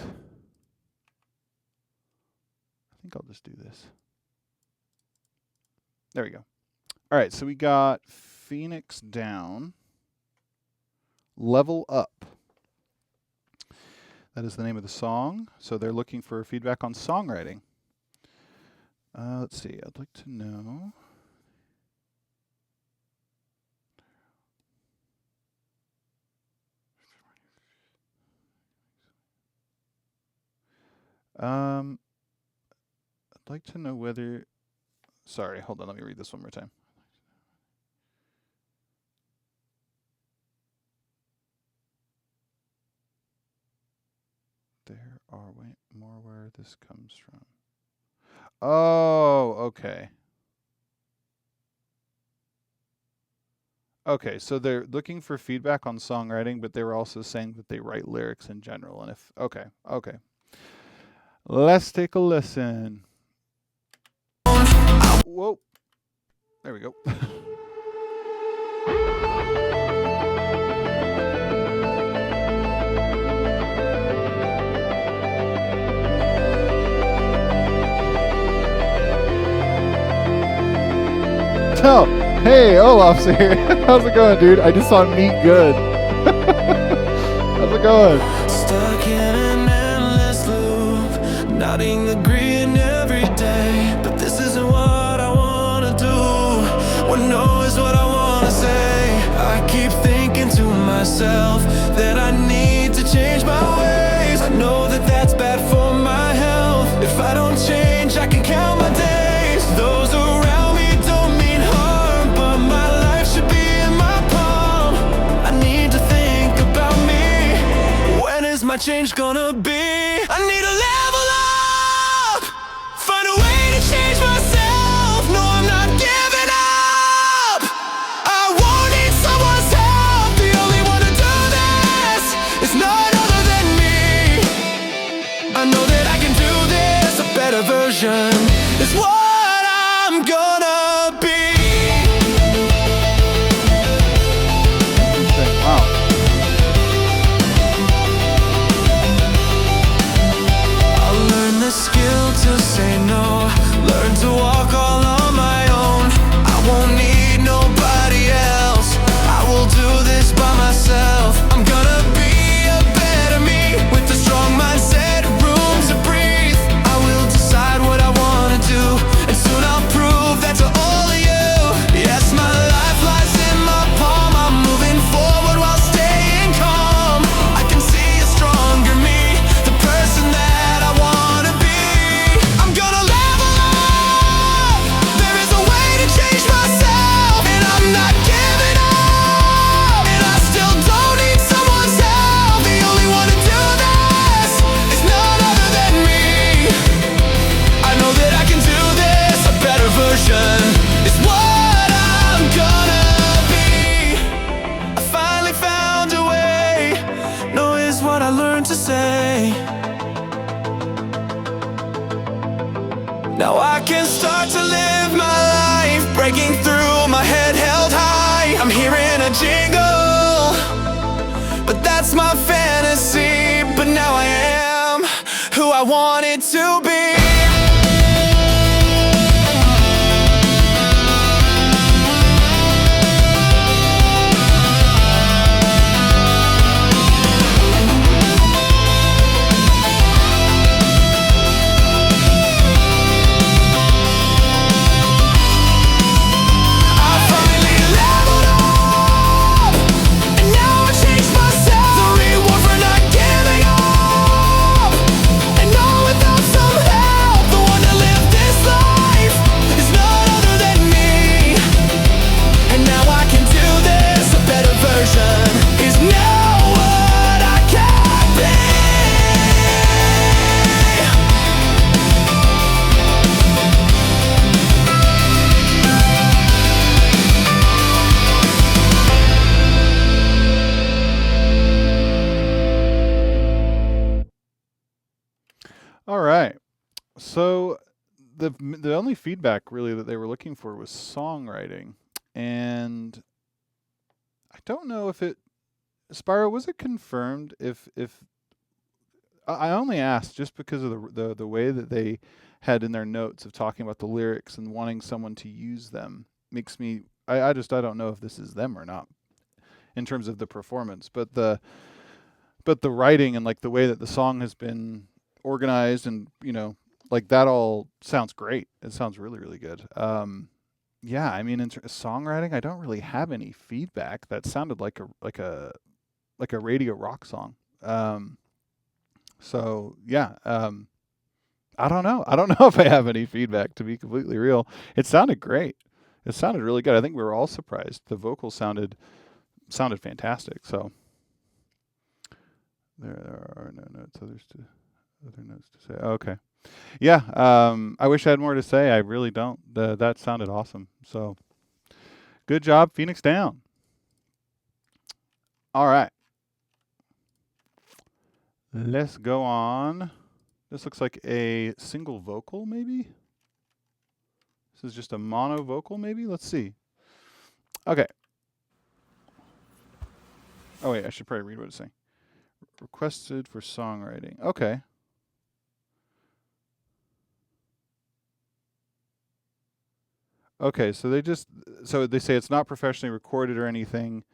think I'll just do this. There we go. All right, so we got Phoenix Down. Level Up. That is the name of the song. So they're looking for feedback on songwriting. Let's see. I'd like to know. I'd like to know whether. Sorry, hold on. Let me read this one more time. There are more where this comes from. Oh, okay. Okay, so they're looking for feedback on songwriting, but they were also saying that they write lyrics in general. And if okay. Let's take a listen. Whoa. There we go. Oh, hey, Olaf's here. How's it going, dude? I just saw Meet Good. How's it going? Stuck in an endless loop, nodding the green every day. But this isn't what I wanna do. When no is what I wanna say. I keep thinking to myself that I need to change my ways. I know that that's bad for my health. If I don't change, I can count my days. Those around me don't mean harm, but my life should be in my palm. I need to think about me. When is my change gonna be? I need to level up, find a way to change myself. No, I'm not giving up. I won't need someone's help. The only one to do this is none other than me. I know that I can do this. A better version is what I'm gonna be. Wow. I'll learn the skill to say no, learn to walk all on my own. I won't need nobody else. I will do this by myself. I'm gonna be a better me with a strong mindset, room to breathe. I will decide what I wanna do, and soon I'll prove that to all of you. Yes, my life lies in my palm. I'm moving forward while staying calm. I can see a stronger me, the person that I wanna be. I'm gonna level up. There is a way to change myself, and I'm not giving up. And I still don't need someone's help. The only one to do this is none other than me. I know that I can do this. A better version is what I'm gonna be. I finally found a way. No is what I learned to say. Now I can start to live my life, breaking through, my head held high. I'm hearing a jingle, but that's my fantasy. But now I am who I wanted to be. I finally leveled up, and now I changed myself. The reward for not giving up, and all without some help. The one to live this life is none other than me. And now I can do this. A better version is now what I can be. All right. So the only feedback really that they were looking for was songwriting, and I don't know if it. Spyro, was it confirmed if I only asked just because of the way that they had in their notes of talking about the lyrics and wanting someone to use them makes me I don't know if this is them or not in terms of the performance, but the writing and like the way that the song has been organized and like that all sounds great. It sounds really, really good. Yeah, I mean, in songwriting, I don't really have any feedback. That sounded like a radio rock song. So yeah, I don't know. I don't know if I have any feedback, to be completely real. It sounded great. It sounded really good. I think we were all surprised. The vocals sounded fantastic. So there are no notes. Other notes to say. Okay. Yeah. I wish I had more to say. I really don't. That sounded awesome. So good job, Phoenix Down. All right. Let's go on. This looks like a single vocal, maybe? This is just a mono vocal, maybe? Let's see. Okay. Oh, wait, I should probably read what it's saying. Requested for songwriting. Okay. Okay, so they say it's not professionally recorded or anything.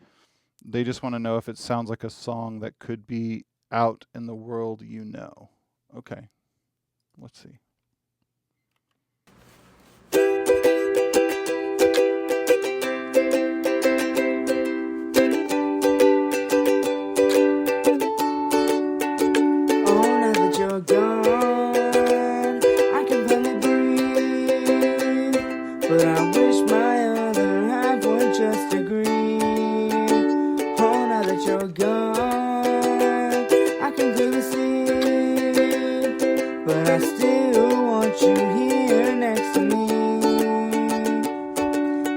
They just want to know if it sounds like a song that could be out in the world, you know. Okay. Let's see. But I wish my other half would just agree. Oh, now that you're gone, I can clearly see. But I still want you here next to me.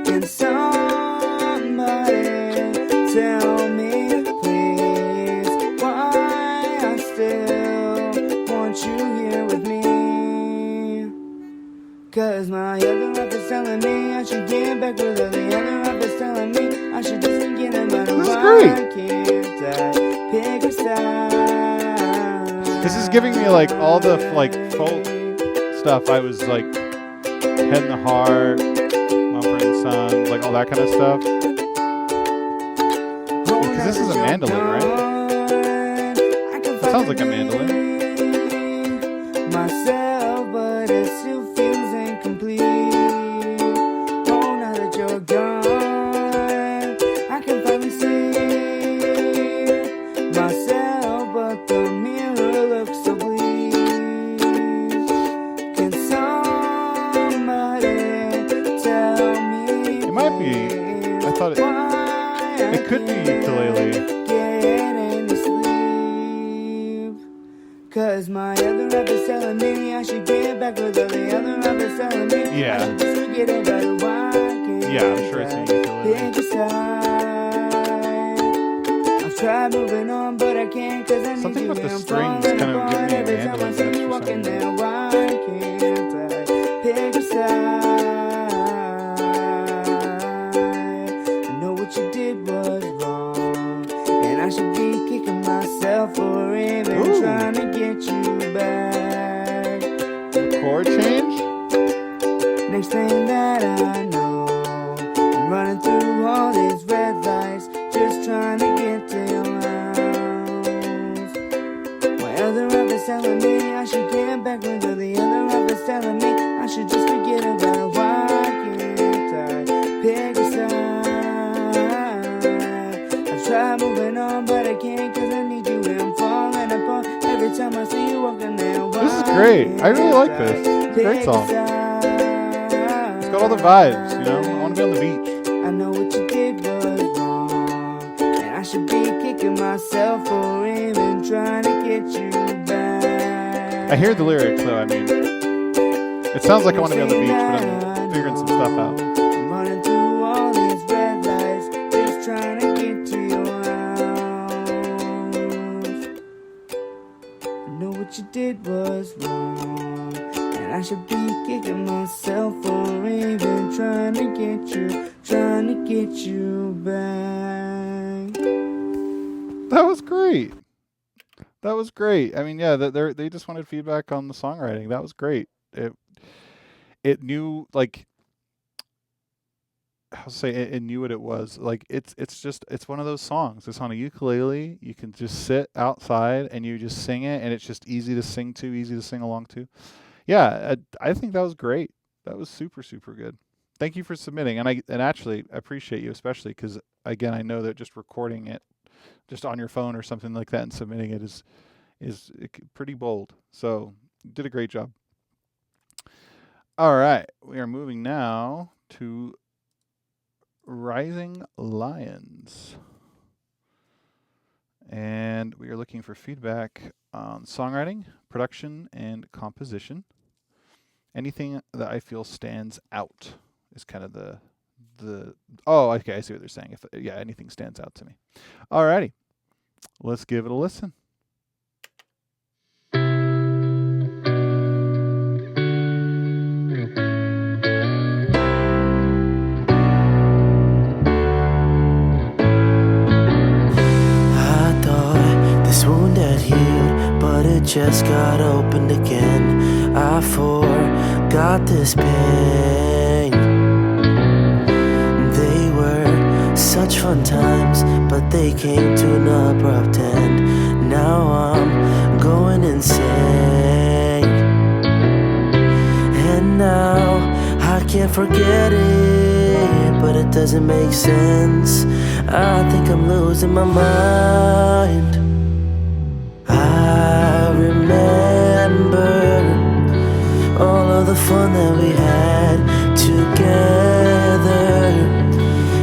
Can somebody tell me, please, why I still want you here with me? 'Cause my other half is telling me I should get back with her. The other half is telling me I should just forget about her. Why can't I pick a side? This is giving me like all the like folk stuff. I was like Head in the Heart, Mumford and Sons, like all that kind of stuff. Because this is a mandolin, right? It sounds like a mandolin. Myself, but it still feels incomplete. Oh, now that you're gone, I can finally see myself, but the mirror looks so bleak. Can somebody tell me? It might be. I thought it could be ukulele. Cause my other half is telling me I should get back with her. The other half is telling me I should just forget about her. Why can't I'm sure it's a ukulele. pick a side? I've tried moving on, but I can't, cause I need Something you. with the I'm strings falling kind of apart give me a every time I mandolin see sense you for some walking reason. there. Why can't I pick a side? I know what you did was wrong, and I should be kicking myself for even trying to get you back. Chord change? Next thing that I know, I'm running through all these red lights, just trying to get to your house. My other half is telling me I should get back with her. The other half is telling me I should just forget about her. Why can't I pick a side? I've tried moving on, but I can't, cause I need you and I'm falling apart every time I see you walking there. This is great. I really like this. It's a great song. It's got all the vibes, you know? I want to be on the beach. I know what you did was wrong, and I should be kicking myself for even trying to get you back. I hear the lyrics, though. I mean, it sounds like I want to be on the beach, but I'm figuring some stuff out. I'm running through all these red lights, just trying to get to your house. I know what you did was wrong, and I should be kicking myself for even trying to get you back. That was great. That was great. I mean, yeah, they just wanted feedback on the songwriting. That was great. It knew, like, I'll say it knew what it was. Like, it's one of those songs. It's on a ukulele. You can just sit outside and you just sing it, and it's just easy to sing to, easy to sing along to. Yeah, I think that was great. That was super, super good. Thank you for submitting, and actually I appreciate you, especially because, again, I know that just recording it just on your phone or something like that and submitting it is pretty bold. So you did a great job. All right, we are moving now to Rising Lions. And we are looking for feedback on songwriting, production, and composition. Anything that I feel stands out is kind of the oh, okay, I see what they're saying. If yeah, anything stands out to me. Alrighty, let's give it a listen. I thought this wound had healed, but it just got opened again. I forgot this pain. They were such fun times, but they came to an abrupt end. Now I'm going insane, and now I can't forget it, but it doesn't make sense. I think I'm losing my mind. I remember all of the fun that we had together,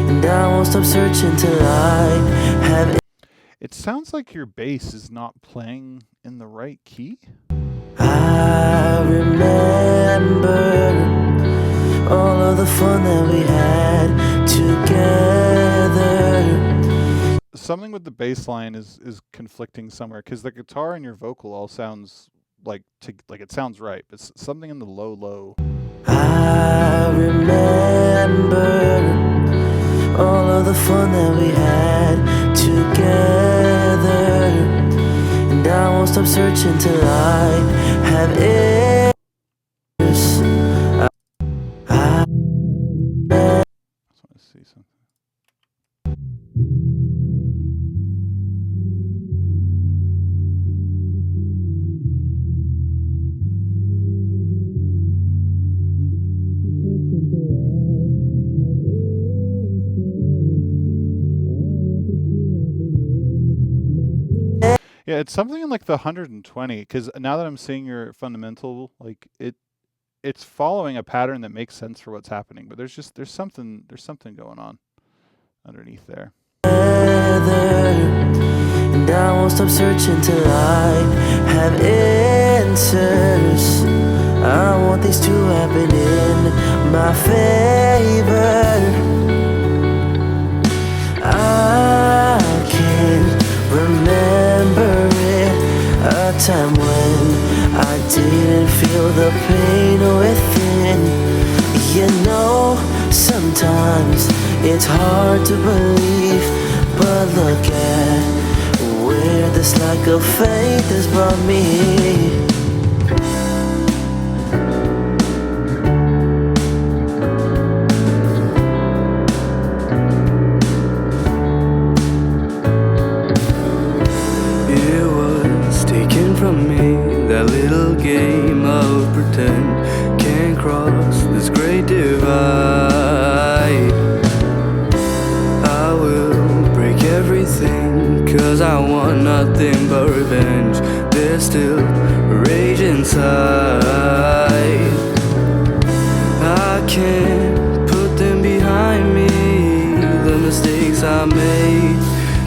and I won't stop searching till I have. It sounds like your bass is not playing in the right key. I remember all of the fun that we had together. Something with the bass line is conflicting somewhere, because the guitar and your vocal all sounds like it sounds right, but something in the low. I remember all of the fun that we had together, and I won't stop searching till I have answers. I just want to see something. Yeah, it's something in like the 120, because now that I'm seeing your fundamental, like it's following a pattern that makes sense for what's happening, but there's something going on underneath there. And I won't stop searching till I have answers. I want things to happen in my favor. I can't remember it, a time when I didn't feel the pain within. You know, sometimes it's hard to believe, but look at where this lack of faith has brought me. Can't cross this great divide. I will break everything, 'cause I want nothing but revenge. There's still rage inside. I can't put them behind me, the mistakes I made.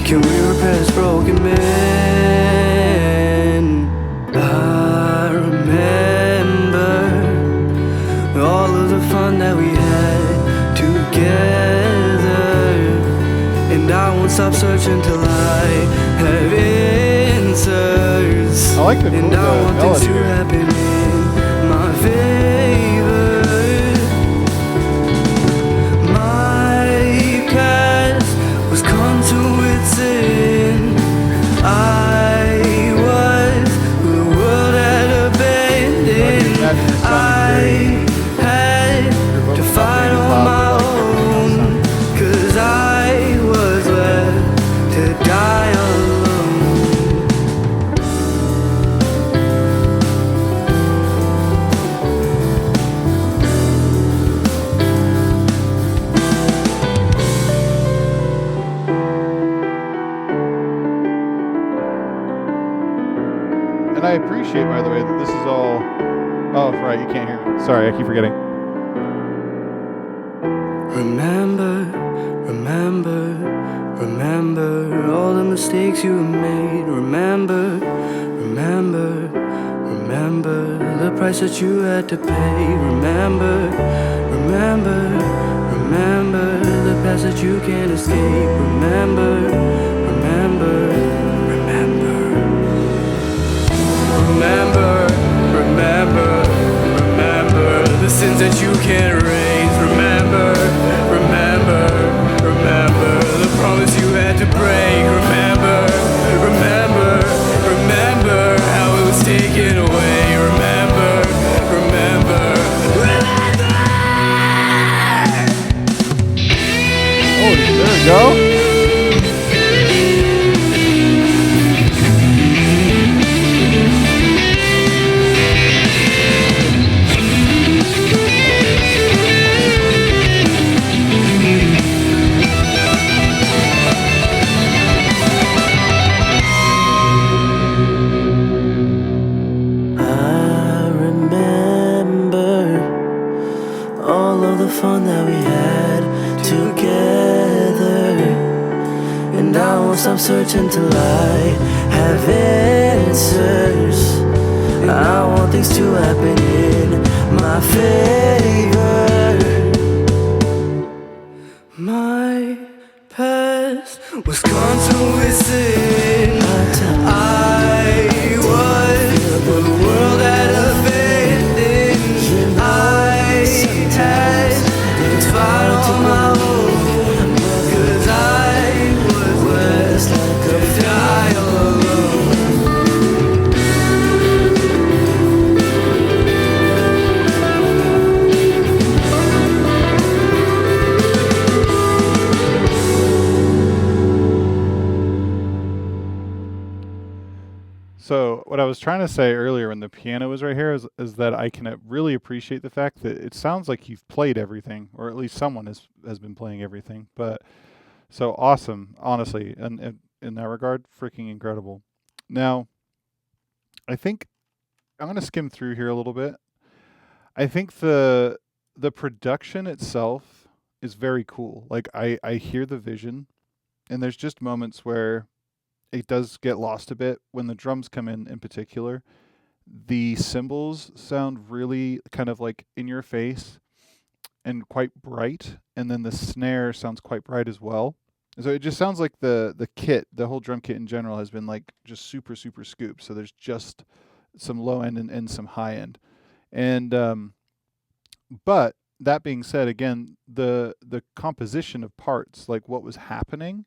Can we repair this broken man? I remember all of the fun that we had together, and I won't stop searching till I have answers. I like the and I want things to happen in my favor. My past was come to its end. I was who the world had abandoned. I had to fight on my own, 'cause I was left to die alone. And I appreciate, by the way, that this is all Oh, right, you can't hear me. Sorry, I keep forgetting. Remember, remember, remember all the mistakes you made. Remember, remember, remember the price that you had to pay. Remember, remember, remember the past that you can't escape. Remember, remember, remember. Remember, remember, remember the sins that you can't erase. Remember, remember, remember the promise you had to break. Remember, remember, remember how it was taken away. Remember, remember, remember. Oh, there we go. Fun that we had together, and I won't stop searching till I have answers. I want things to happen in my favor. My past was gone with sin. I was the world had abandoned. I had fight on my own, 'cause I was to die alone. So what I was trying to say earlier when the piano was right here is that I can really appreciate the fact that it sounds like you've played everything, or at least someone has been playing everything. But so awesome, honestly, and in that regard, freaking incredible. Now, I think I'm gonna skim through here a little bit. I think the production itself is very cool. Like I hear the vision, and there's just moments where it does get lost a bit when the drums come in particular. The cymbals sound really kind of like in your face and quite bright, and then the snare sounds quite bright as well. So it just sounds like the kit, the whole drum kit in general, has been like just super scooped. So there's just some low end and some high end. And but that being said, again, the composition of parts, like what was happening,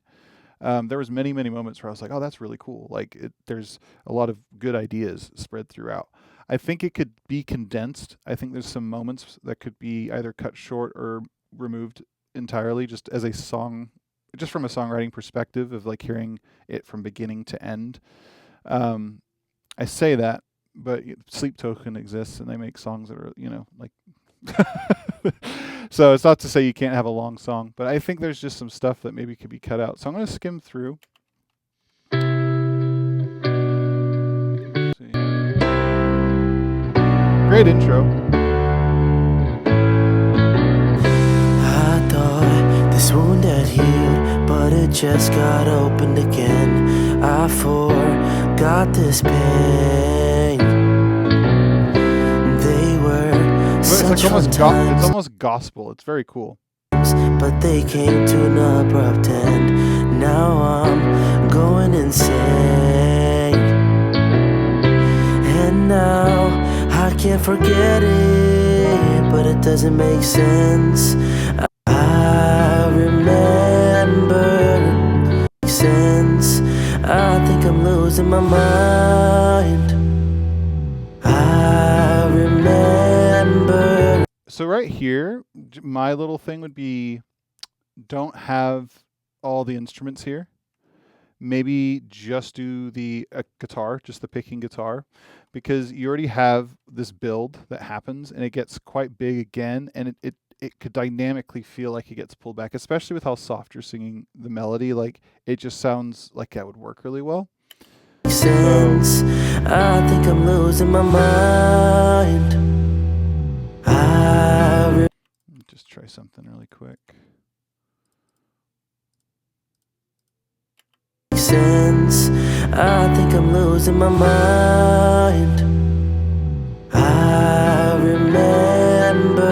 there was many moments where I was like, oh, that's really cool. Like there's a lot of good ideas spread throughout. I think it could be condensed. I think there's some moments that could be either cut short or removed entirely, just as a song, just from a songwriting perspective of like hearing it from beginning to end. I say that, but Sleep Token exists and they make songs that are, like so it's not to say you can't have a long song, but I think there's just some stuff that maybe could be cut out. So I'm going to skim through. Let's see. Great intro. I thought this wound had healed, but it just got opened again. I forgot this pain. They were It's almost gospel. It's very cool. But they came to an abrupt end. Now I'm going insane, and now I can't forget it, but it doesn't make sense. I remember sense. I think I'm losing my mind. I remember. So right here, my little thing would be, don't have all the instruments here. Maybe just do the guitar, just the picking guitar, because you already have this build that happens and it gets quite big again, and it could dynamically feel like it gets pulled back, especially with how soft you're singing the melody. Like it just sounds like that would work really well. Sense. I think I'm losing my mind. Just try something really quick. Sense. I think I'm losing my mind. I remember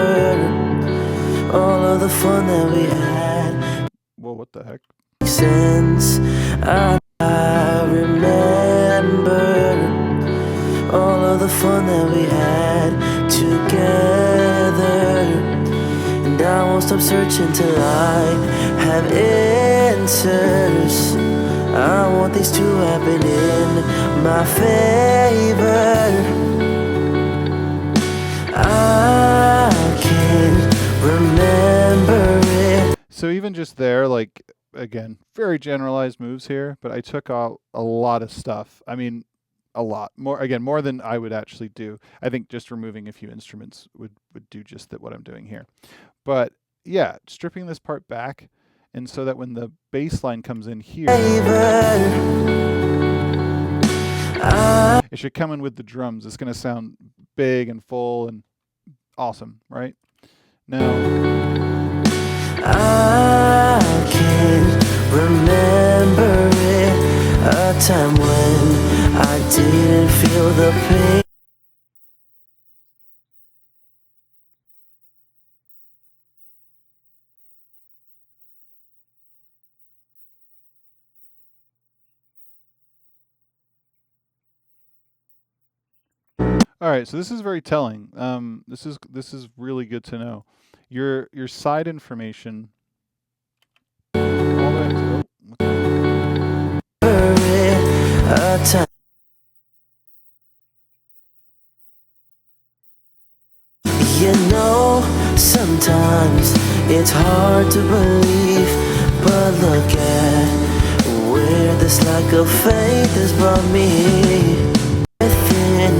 all of the fun that we had. Whoa, what the heck? Sense. I remember all of the fun that we had together, and I won't stop searching till I have answers. I want these to happen in my favor. I can't remember it. So even just there, like, again, very generalized moves here, but I took out a lot of stuff. I mean, a lot more, again, more than I would actually do. I think just removing a few instruments would do just that, what I'm doing here. But yeah, stripping this part back, and so that when the bass line comes in here, it should come in with the drums. It's going to sound big and full and awesome, right? Now, I can't remember it, a time when I didn't feel the pain. all right, so this is very telling. This is really good to know. Your side information. All the way up to, A time. You know, sometimes it's hard to believe, but look at where this lack of faith has brought me. Within,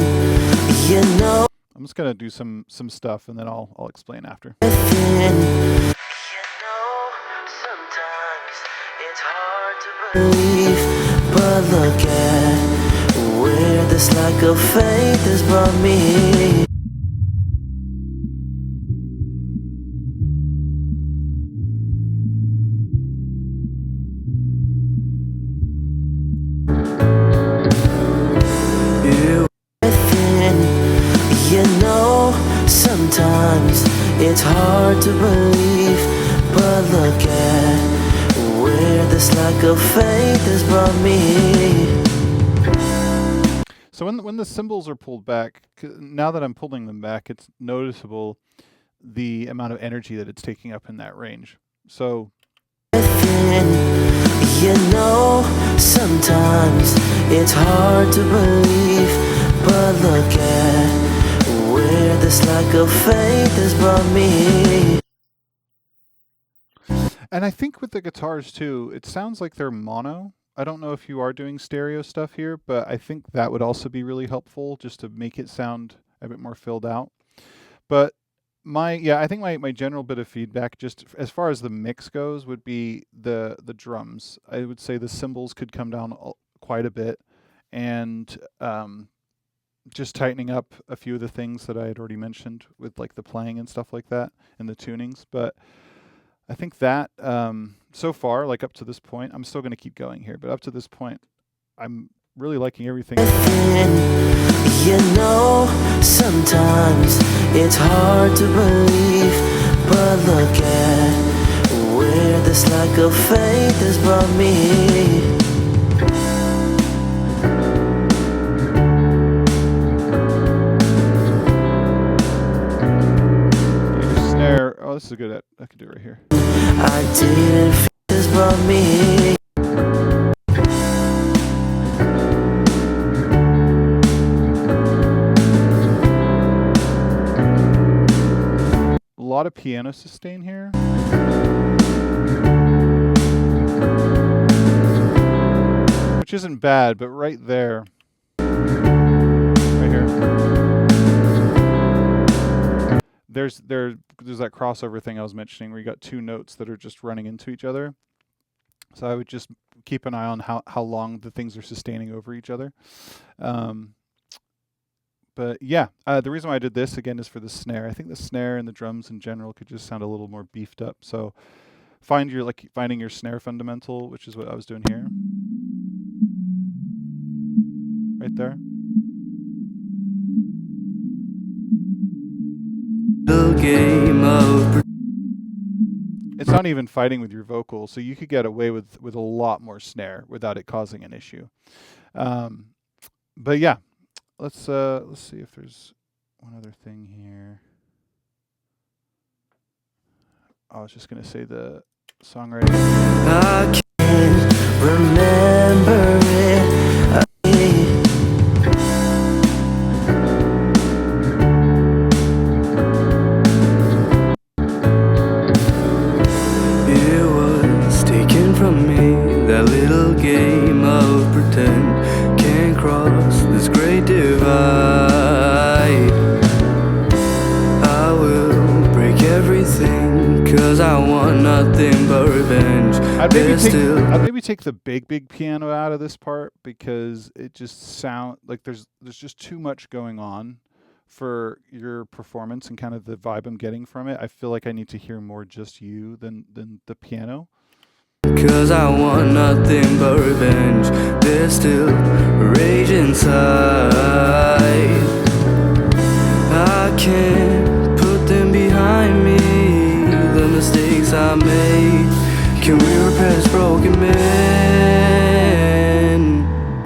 you know, I'm just gonna do some stuff and then I'll explain after. within, you know, sometimes it's hard to believe, but look at where this lack of faith has brought me. Sometimes it's hard to believe, but look at where this lack of faith has brought me. So when the cymbals are pulled back, now that I'm pulling them back, it's noticeable the amount of energy that it's taking up in that range. So You know, sometimes it's hard to believe, but look at where this lack of faith has brought me. and I think with the guitars too, it sounds like they're mono. I don't know if you are doing stereo stuff here, but I think that would also be really helpful just to make it sound a bit more filled out. But I think my general bit of feedback, just as far as the mix goes, would be the drums. I would say the cymbals could come down quite a bit, and just tightening up a few of the things that I had already mentioned with like the playing and stuff like that and the tunings. But I think that so far, like up to this point, I'm still going to keep going here, but up to this point, I'm really liking everything. You know, sometimes it's hard to believe, but look at where this lack of faith has brought me. Snare. Oh, this is good. I could do it right here. I didn't feel this brought me. A lot of piano sustain here. Which isn't bad, but right there. Right here. There's that crossover thing I was mentioning where you got two notes that are just running into each other. So I would just keep an eye on how long the things are sustaining over each other. But yeah, the reason why I did this again is for the snare. I think the snare and the drums in general could just sound a little more beefed up. So finding your snare fundamental, which is what I was doing here. Right there. The game of It's not even fighting with your vocal, so you could get away with a lot more snare without it causing an issue. But yeah, let's see if there's one other thing here. I was just gonna say the songwriting. I can't remember it. It was taken from me, that little game of pretend. Can't cross this great divide. I will break everything, 'cause I want nothing but revenge. I'd maybe take the big piano out of this part because it just sound like there's just too much going on for your performance and kind of the vibe I'm getting from it. I feel like I need to hear more just you than the piano. 'Cause I want nothing but revenge. There's still rage inside. I can't put them behind me, the mistakes I made. Can we repair this broken man?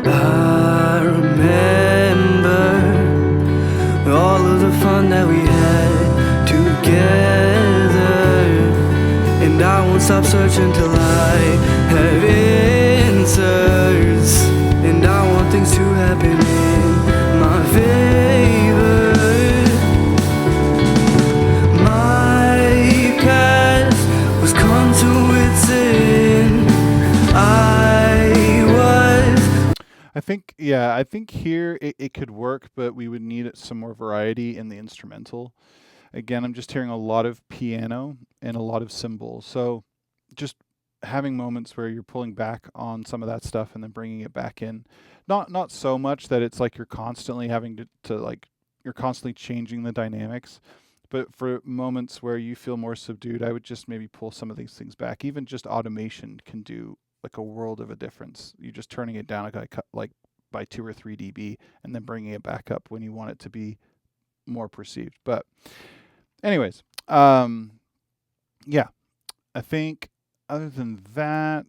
I remember all of the fun that we had together, and I won't stop searching till I have answers, and I want things to happen in my favor. My past was conduits in. I think here it could work, but we would need some more variety in the instrumental. Again, I'm just hearing a lot of piano and a lot of cymbals. So just having moments where you're pulling back on some of that stuff and then bringing it back in. Not so much that it's like you're constantly having to like, you're constantly changing the dynamics. But for moments where you feel more subdued, I would just maybe pull some of these things back. Even just automation can do like a world of a difference. You're just turning it down like by 2 or 3 dB and then bringing it back up when you want it to be more perceived. But anyways, yeah, I think other than that,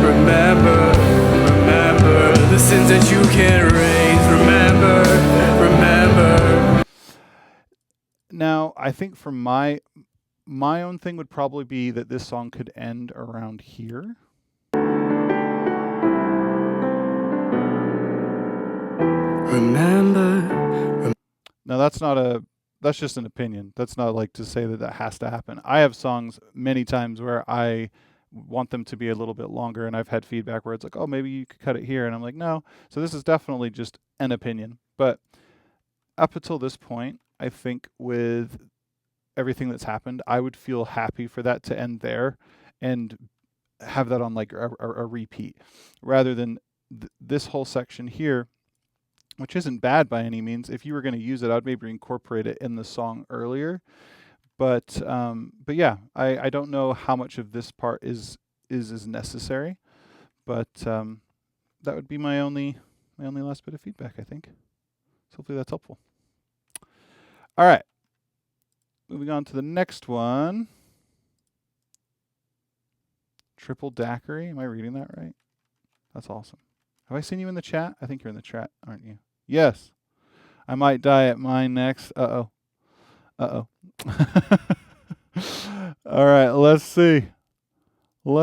remember the sins that you can't erase. Remember. now I think for my own thing would probably be that this song could end around here. Remember. Now that's just an opinion. That's not like to say that has to happen. I have songs many times where I want them to be a little bit longer, and I've had feedback where it's like, oh, maybe you could cut it here, and I'm like, no. So this is definitely just an opinion. But up until this point, I think with everything that's happened, I would feel happy for that to end there and have that on like a repeat rather than this whole section here, which isn't bad by any means. If you were going to use it, I'd maybe incorporate it in the song earlier. But yeah, I don't know how much of this part is necessary, but that would be my only last bit of feedback, I think. So hopefully that's helpful. All right, moving on to the next one. TripleDakury. Am I reading that right? That's awesome. Have I seen you in the chat? I think you're in the chat, aren't you? Yes. I might die at mine next. Uh-oh. All right, let's see. No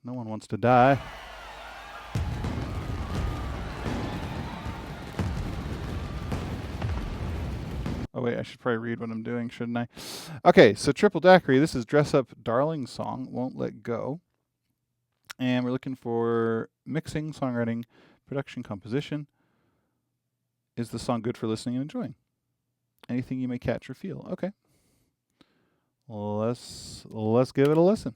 one wants to die. Oh wait, I should probably read what I'm doing, shouldn't I? Okay, so TripleDakury, this is Dress Up Darling song, Won't Let Go. And we're looking for mixing, songwriting, production, composition. Is the song good for listening and enjoying? Anything you may catch or feel. Okay. Let's give it a listen.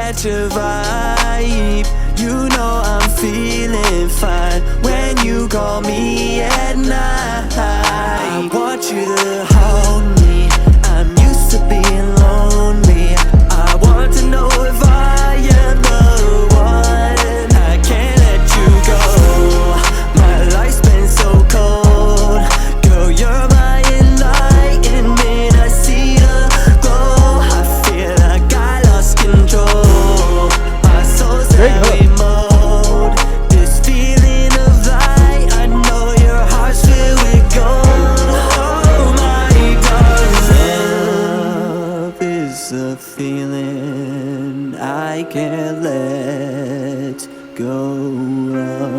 catch a vibe. You know I'm feeling fine when you call me at night. I want you to hold me. I'm used to being lonely. I want to know if I am the one. I can't let you go. My life's been so cold. Girl, you're my enlightenment. I see the glow. I feel like I lost control. My soul's heavy mode. This feeling of light. I know your heart's filled with gold. Oh my darling, love is a feeling I can't let go of.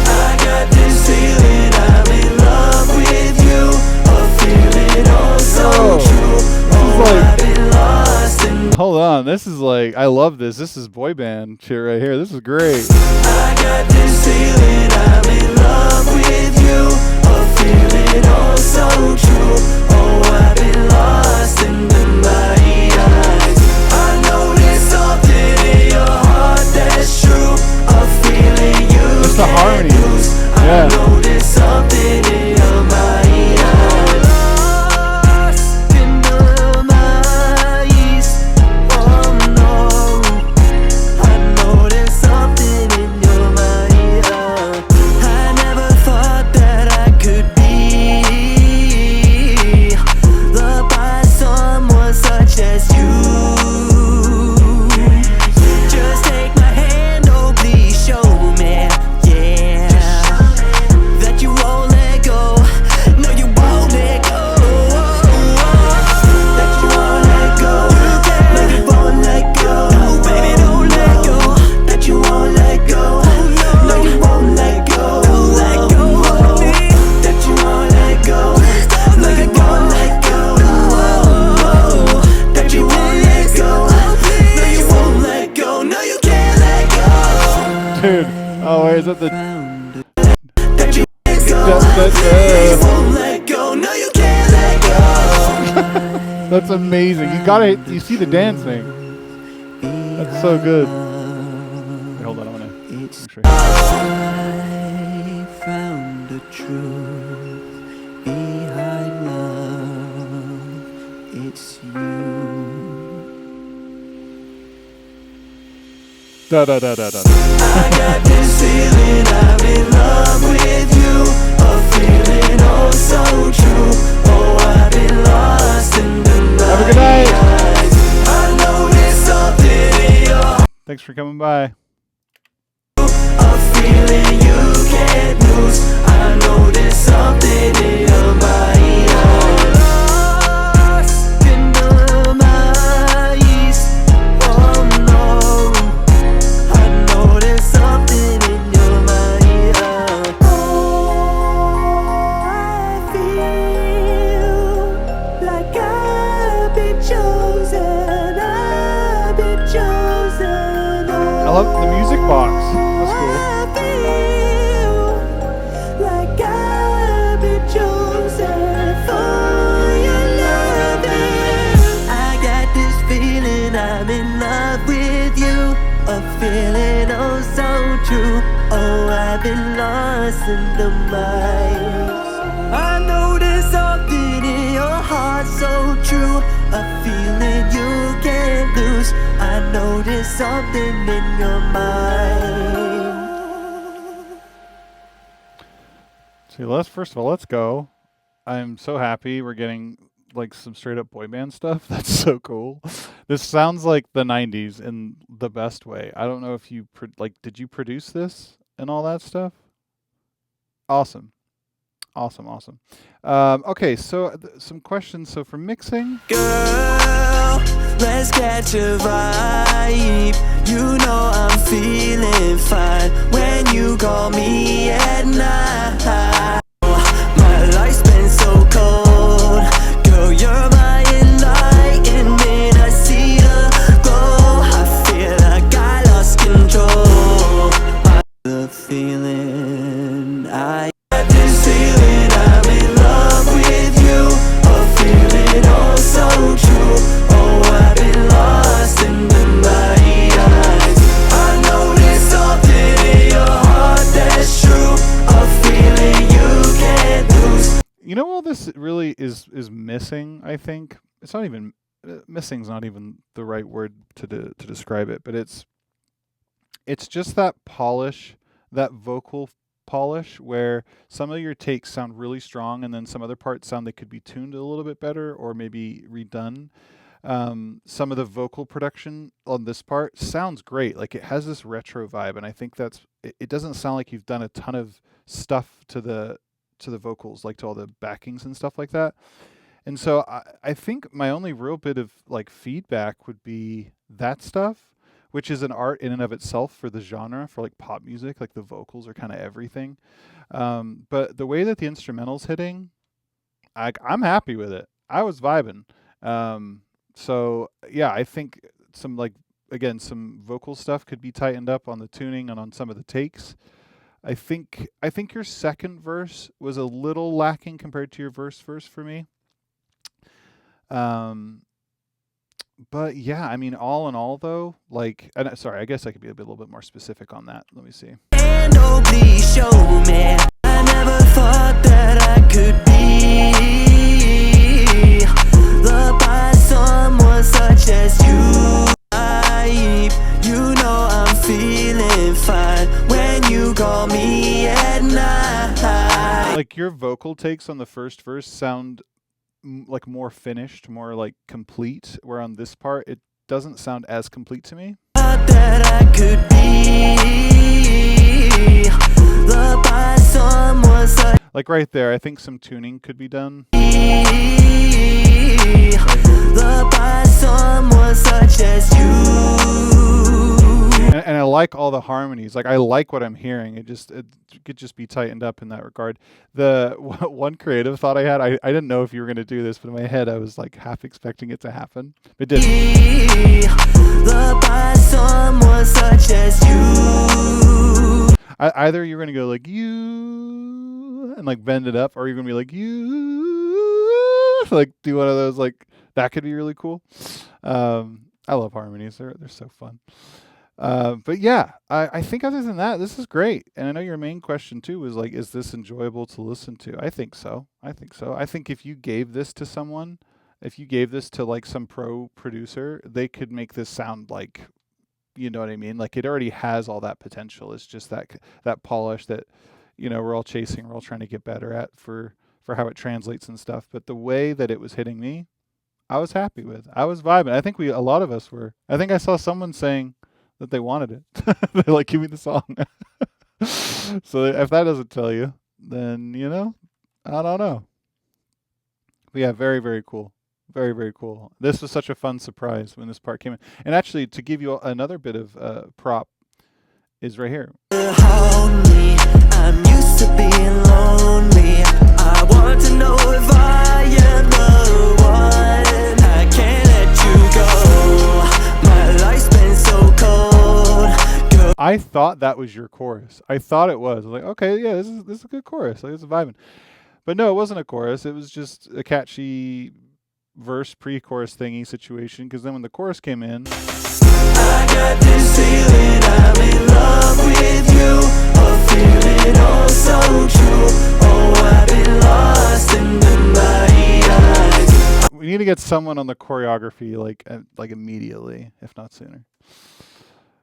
I got this feeling I'm in love with you. A feeling oh so true. Oh, I've been lost in. Hold on, this is like, I love this. This is boy band shit right here. This is great. I got this feeling I'm in love with you. A feeling oh so true. Oh, I've been lost in my eyes. I know there's something in your heart that's true. A feeling you Just the can't harmony. lose. I Yeah. know there's something in your mind. Lost in the mice. Oh no, I know there's something in your mind. I never thought that I could be loved by someone such as you. Just take my hand, oh please show me, yeah, that you won't let go. No, you won't let go. That you won't let go. No, you won't let go. No, baby, don't let go. That you won't let go. No, you won't let go. Don't let go of me. That you won't let go. No, you won't let go. That you won't let go. No, you won't let go. No, you can't let go. Dude. Oh, wait, is that the... That you let go. You won't let go. No, you can't let go. That's amazing. You gotta, you see the dancing. That's so good. Wait, hold on, I wanna make sure. I found the truth behind love. It's you. Da da da da da. I got this feeling I'm in love with you. A feeling oh so true. Oh, I've been lost in the night. Have a good night. I know there's something in your Thanks for coming by. a feeling you can't lose. I know there's something in your mind. Lost in the mice. Oh no, I know there's something in your mind. Oh, I feel like I've been chosen. I've been chosen. I love the music box. That's cool. I feel like I've been chosen for your loving. I got this feeling I'm in love with you. A feeling oh so true. Oh, I've been lost in the mice. I know there's something in your heart so true. A feeling you can't lose. I know there's something in your mind. See, first of all, let's go. I'm so happy we're getting like some straight up boy band stuff. That's so cool. This sounds like the 90s in the best way. I don't know if you did you produce this and all that stuff? Awesome. Awesome. Okay, so some questions. So for mixing, Girl, let's catch a vibe. You know I'm feeling fine when you call me at night. My life's been so cold. Girl, you're my enlightenment. I see the glow. I feel like I lost control. The feeling I got this feeling I'm in love with you. A feeling oh so true. Oh, I've been lost. really is missing, I think. It's not even missing's not even the right word to describe it, but it's just that polish, that vocal polish, where some of your takes sound really strong and then some other parts sound they could be tuned a little bit better or maybe redone. Some of the vocal production on this part sounds great. Like it has this retro vibe, and I think it doesn't sound like you've done a ton of stuff to the vocals, like to all the backings and stuff like that. And so I think my only real bit of like feedback would be that stuff, which is an art in and of itself for the genre, for like pop music. Like the vocals are kind of everything. But the way that the instrumental's hitting, I'm happy with it. I was vibing. So yeah, I think some some vocal stuff could be tightened up on the tuning and on some of the takes. I think your second verse was a little lacking compared to your verse for me. But yeah, I mean, all in all though, like, sorry, I guess I could be a little bit more specific on that. Let me see. And oh, please show me. I never thought that I could be loved by someone such as you. You know I'm feeling fine when you call me at night. Like your vocal takes on the first verse sound like more finished, more like complete, where on this part it doesn't sound as complete to me. That I could be loved by someone such. Like right there, I think some tuning could be done. Loved by someone such as you. And I like all the harmonies. Like I like what I'm hearing. It could just be tightened up in that regard. The one creative thought I had, I didn't know if you were going to do this, but in my head I was like half expecting it to happen. It didn't. Loved by someone such as you. Either you're going to go like you and like bend it up, or you're going to be like you, like do one of those. Like that could be really cool. I love harmonies. They're so fun. But yeah, I think other than that, this is great. And I know your main question too was like, is this enjoyable to listen to? I think so. I think if you gave this to someone, if you gave this to like some pro producer, they could make this sound like, you know what I mean? Like it already has all that potential. It's just that polish that, you know, we're all chasing, we're all trying to get better at for how it translates and stuff. But the way that it was hitting me, I was happy with. I was vibing. I think a lot of us were. I think I saw someone saying that they wanted it. They're like, give me the song. So if that doesn't tell you, then, you know, I don't know. But yeah, very, very cool. Very, very cool. This was such a fun surprise when this part came in. And actually, to give you another bit of prop is right here. I'm used to being lonely. I want to know if I am the one. I can't let you go. My life's been so cold. I thought that was your chorus. I thought it was. I was like, okay, yeah, this is a good chorus. Like, it's vibing. But no, it wasn't a chorus. It was just a catchy verse pre-chorus thingy situation. Because then when the chorus came in, I got this feeling I'm in love with you. A feeling oh so true. Oh, I've been lost in the mighty eyes. we need to get someone on the choreography like immediately, if not sooner.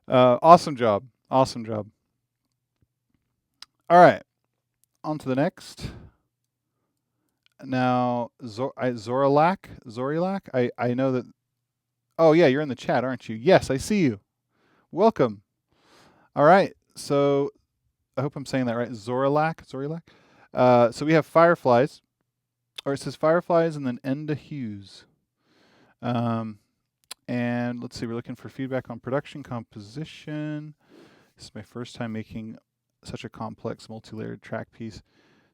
Awesome job. Awesome job. All right. On to the next. Now, XORILACH. I know that. Oh, yeah, you're in the chat, aren't you? Yes, I see you. Welcome. All right. So I hope I'm saying that right. XORILACH. So we have Fireflies. Or it says Fireflies and then Enda Hughes. And let's see, we're looking for feedback on production composition. This is my first time making such a complex multi-layered track piece.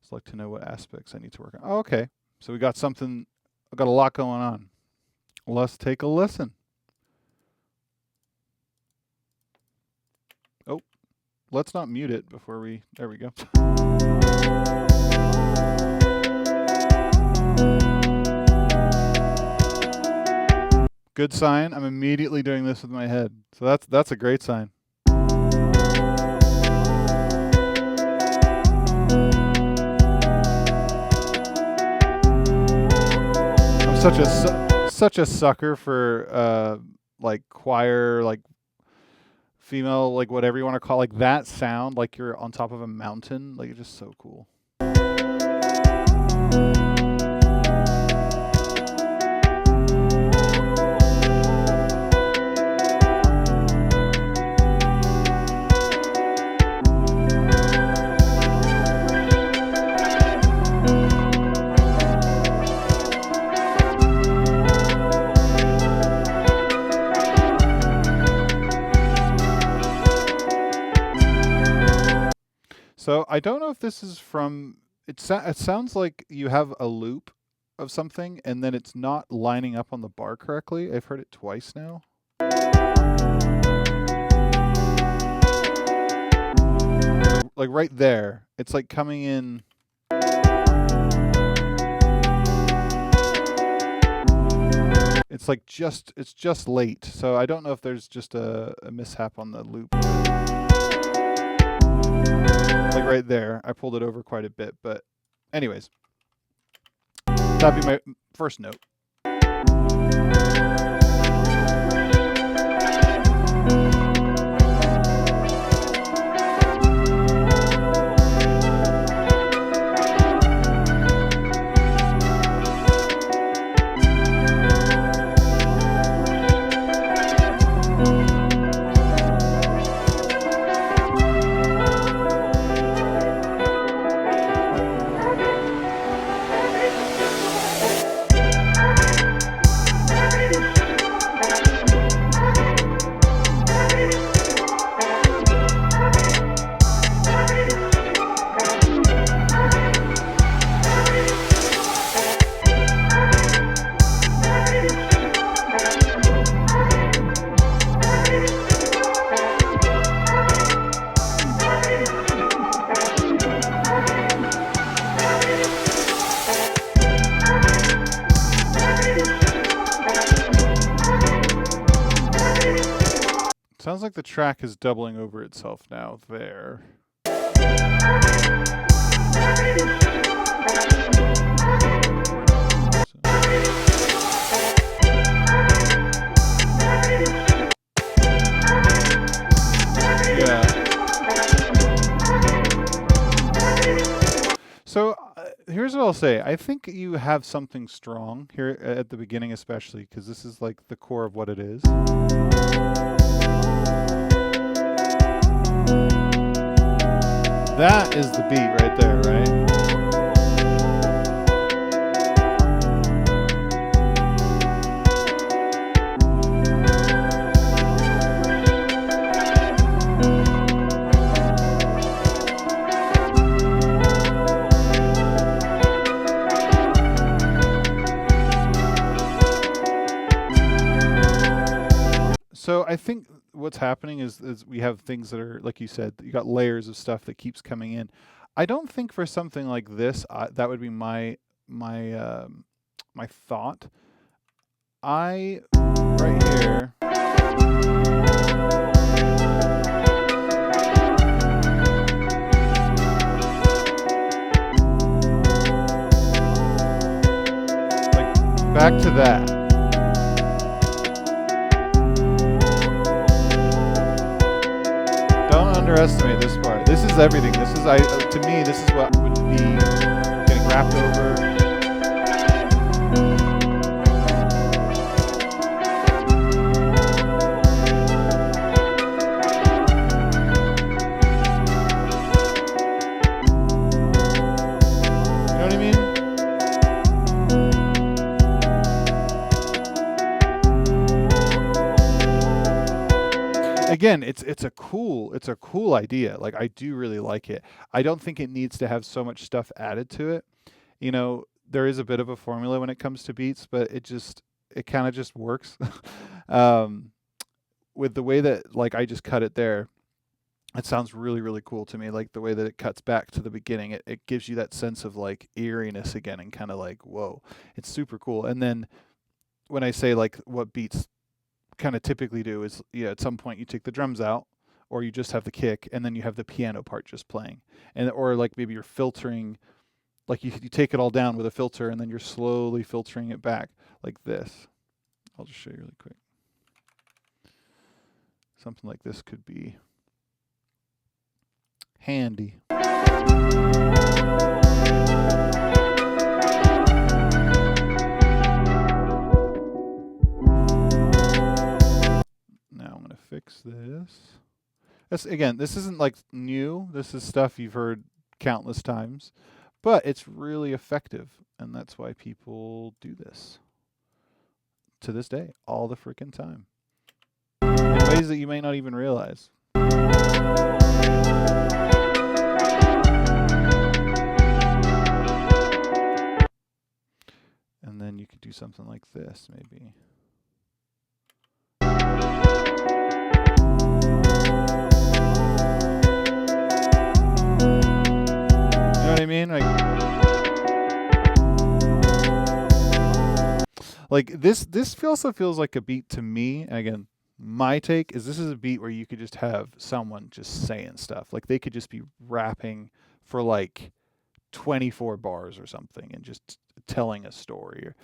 I'd like to know what aspects I need to work on. Oh, okay. So we got something, I've got a lot going on. Let's take a listen. Oh, let's not mute it before there we go. Good sign. I'm immediately doing this with my head. So that's a great sign. such a sucker for like choir, like female, like whatever you want to call, like that sound, like you're on top of a mountain, like it's just so cool. So I don't know if this is from, it sounds like you have a loop of something and then it's not lining up on the bar correctly. I've heard it twice now. Like right there, it's like coming in. It's like it's just late. So I don't know if there's just a mishap on the loop. Like right there, I pulled it over quite a bit, but anyways, that'd be my first note. Sounds like the track is doubling over itself now there. Yeah. So here's what I'll say. I think you have something strong here at the beginning, especially because this is like the core of what it is. That is the beat right there, right? So I think what's happening is we have things that are, like you said, you got layers of stuff that keeps coming in. I don't think for something like this, that would be my thought. Right here. Like back to that. Don't underestimate this part. This is everything. This is to me, this is what would be getting wrapped over. You know what I mean? Again, it's a cool idea. Like I do really like it. I don't think it needs to have so much stuff added to it. You know, there is a bit of a formula when it comes to beats, but it kind of just works. With the way that like I just cut it there, it sounds really, really cool to me. Like the way that it cuts back to the beginning, it gives you that sense of like eeriness again and kind of like, whoa, it's super cool. And then when I say like what beats kind of typically do is, at some point you take the drums out or you just have the kick and then you have the piano part just playing. And or like maybe you're filtering, like you take it all down with a filter and then you're slowly filtering it back. like this. I'll just show you really quick. Something like this could be handy. Now I'm going to fix this. Again, this isn't like new. This is stuff you've heard countless times, but it's really effective, and that's why people do this to this day, all the freaking time, in ways that you may not even realize. And then you could do something like this, maybe. You know what I mean? Like this also feels like a beat to me. And again, my take is this is a beat where you could just have someone just saying stuff. Like they could just be rapping for like 24 bars or something and just telling a story, or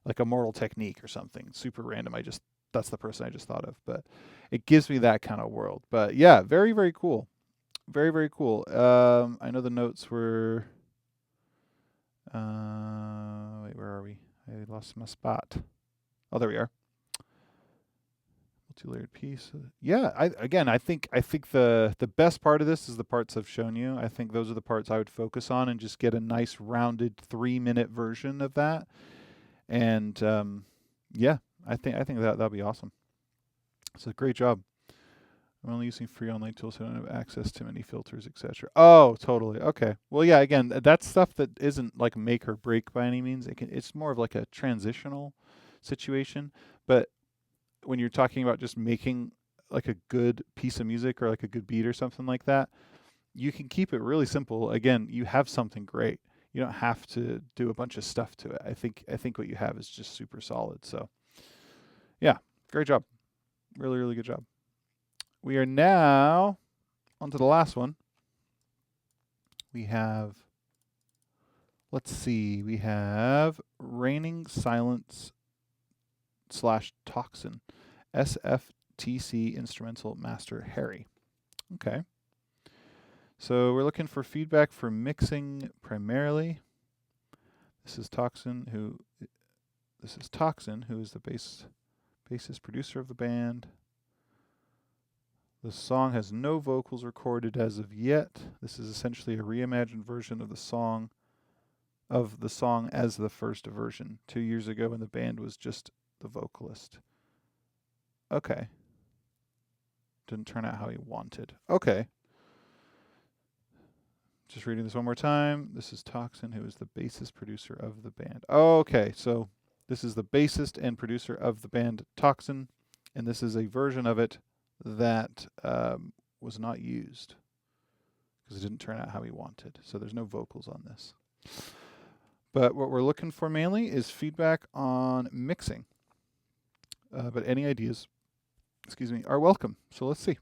like a Mortal Technique or something super random. That's the person I just thought of, but it gives me that kind of world. But yeah, very, very cool. Very, very cool. I know the notes were, wait, where are we? I lost my spot. Oh, there we are. Multi-layered piece. Yeah, I think the best part of this is the parts I've shown you. I think those are the parts I would focus on and just get a nice rounded 3-minute version of that. And yeah, I think that'll be awesome. So great job. I'm only using free online tools, so I don't have access to many filters, etc. Oh, totally. Okay. Well, yeah. Again, that's stuff that isn't like make or break by any means. It's more of like a transitional situation. But when you're talking about just making like a good piece of music or like a good beat or something like that, you can keep it really simple. Again, you have something great. You don't have to do a bunch of stuff to it. I think what you have is just super solid. So, yeah, great job. Really, really good job. We are now on to the last one. We have, let's see, we have Raining Silence / Toxin, SFTC Instrumental Master Harry. Okay. So we're looking for feedback for mixing primarily. This is Toxin, who is the bassist producer of the band. The song has no vocals recorded as of yet. This is essentially a reimagined version of the song as the first version 2 years ago when the band was just the vocalist. Okay. Didn't turn out how he wanted. Okay. Just reading this one more time. This is Toxin, who is the bassist producer of the band. Okay, so this is the bassist and producer of the band Toxin, and this is a version of it that was not used because it didn't turn out how he wanted. So there's no vocals on this. But what we're looking for mainly is feedback on mixing. But any ideas, are welcome. So let's see.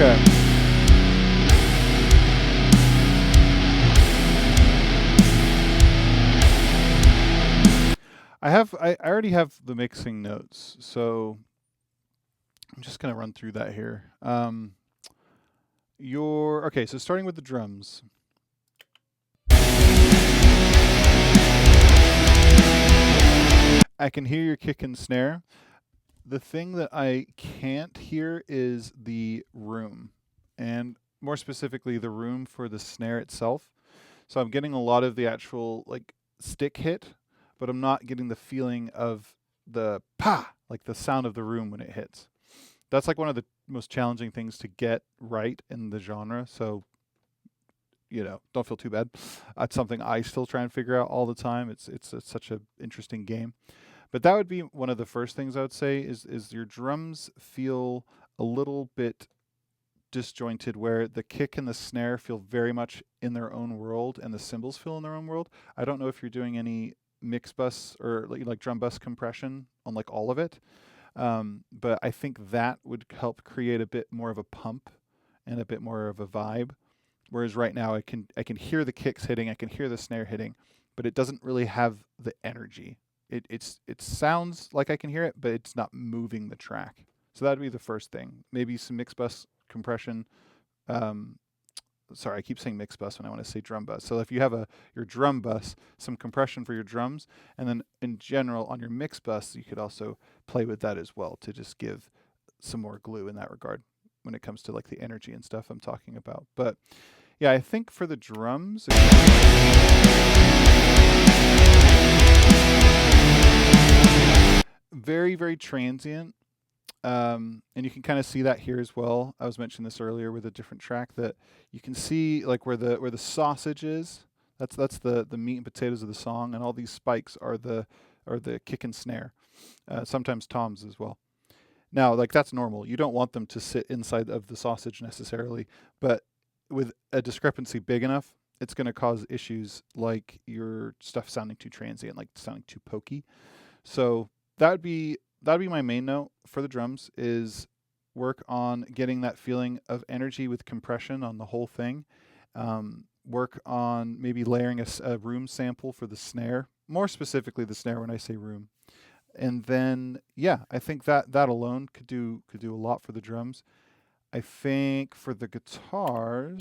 Okay. I already have the mixing notes, so I'm just gonna run through that here. Okay, so starting with the drums. I can hear your kick and snare. The thing that I can't hear is the room, and more specifically the room for the snare itself. So I'm getting a lot of the actual like stick hit, but I'm not getting the feeling of the pa, like the sound of the room when it hits. That's like one of the most challenging things to get right in the genre. So, don't feel too bad. That's something I still try and figure out all the time. It's such an interesting game. But that would be one of the first things I would say is your drums feel a little bit disjointed, where the kick and the snare feel very much in their own world and the cymbals feel in their own world. I don't know if you're doing any mix bus or like drum bus compression on like all of it. But I think that would help create a bit more of a pump and a bit more of a vibe. Whereas right now I can hear the kicks hitting, I can hear the snare hitting, but it doesn't really have the energy. It sounds like I can hear it, but it's not moving the track. So that'd be the first thing. Maybe some mix bus compression. Sorry, I keep saying mix bus when I want to say drum bus. So if you have your drum bus, some compression for your drums, and then in general on your mix bus, you could also play with that as well to just give some more glue in that regard when it comes to like the energy and stuff I'm talking about. But yeah, I think for the drums, very, very transient. And you can kind of see that here as well. I was mentioning this earlier with a different track, that you can see like where the sausage is. That's the meat and potatoes of the song, and all these spikes are the kick and snare. Sometimes toms as well. Now, like that's normal. You don't want them to sit inside of the sausage necessarily, but with a discrepancy big enough, it's going to cause issues like your stuff sounding too transient, like sounding too pokey. So that'd be my main note for the drums, is work on getting that feeling of energy with compression on the whole thing. Work on maybe layering a room sample for the snare, more specifically the snare when I say room. And then, yeah, I think that alone could do a lot for the drums. I think for the guitars,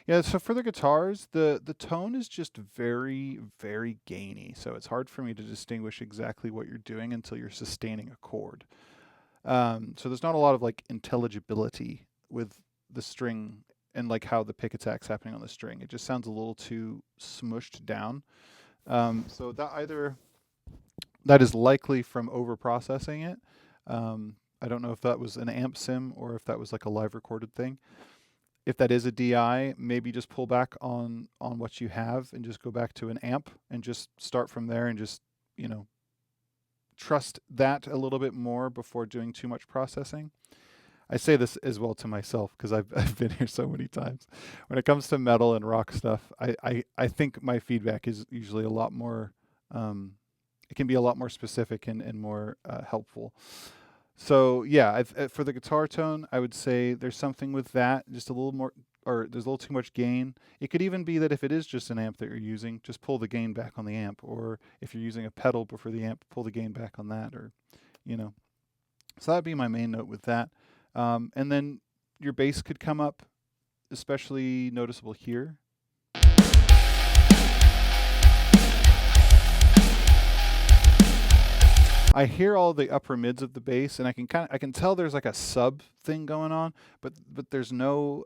yeah, so for the guitars, the tone is just very, very gainy. So it's hard for me to distinguish exactly what you're doing until you're sustaining a chord. So there's not a lot of like intelligibility with the string and like how the pick attack's happening on the string. It just sounds a little too smushed down. So that is likely from over processing it. I don't know if that was an amp sim or if that was like a live recorded thing. If that is a DI, maybe just pull back on what you have and just go back to an amp and just start from there and just, trust that a little bit more before doing too much processing. I say this as well to myself because I've been here so many times. When it comes to metal and rock stuff, I think my feedback is usually a lot more, it can be a lot more specific and more helpful. So yeah, for the guitar tone, I would say there's something with that, just a little more, or there's a little too much gain. It could even be that if it is just an amp that you're using, just pull the gain back on the amp, or if you're using a pedal before the amp, pull the gain back on that, or, So that'd be my main note with that. And then your bass could come up, especially noticeable here. I hear all the upper mids of the bass, and I can tell there's like a sub thing going on, but there's no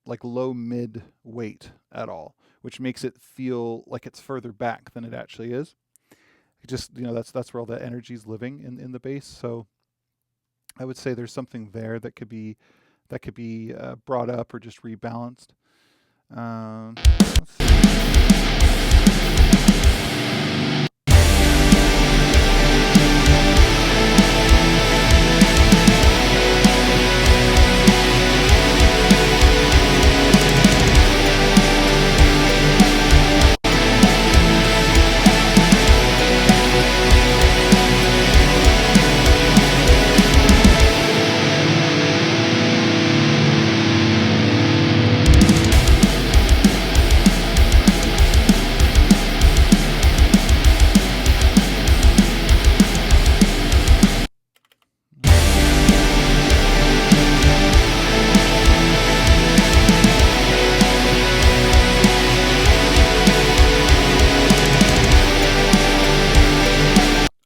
like low mid weight at all, which makes it feel like it's further back than it actually is. It just that's where all that energy is living in the bass. So I would say there's something there that could be brought up or just rebalanced. Let's see.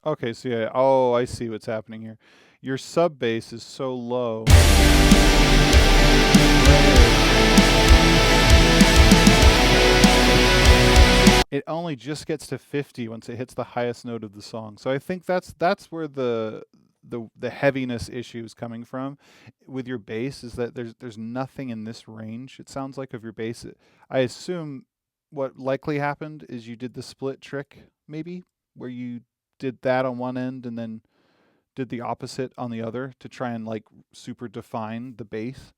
Okay, so yeah. Oh, I see what's happening here. Your sub bass is so low. It only just gets to 50 once it hits the highest note of the song. So I think that's where the heaviness issue is coming from with your bass, is that there's nothing in this range. It sounds like of your bass. I assume what likely happened is you did the split trick, maybe, where you did that on one end and then did the opposite on the other to try and like super define the bass,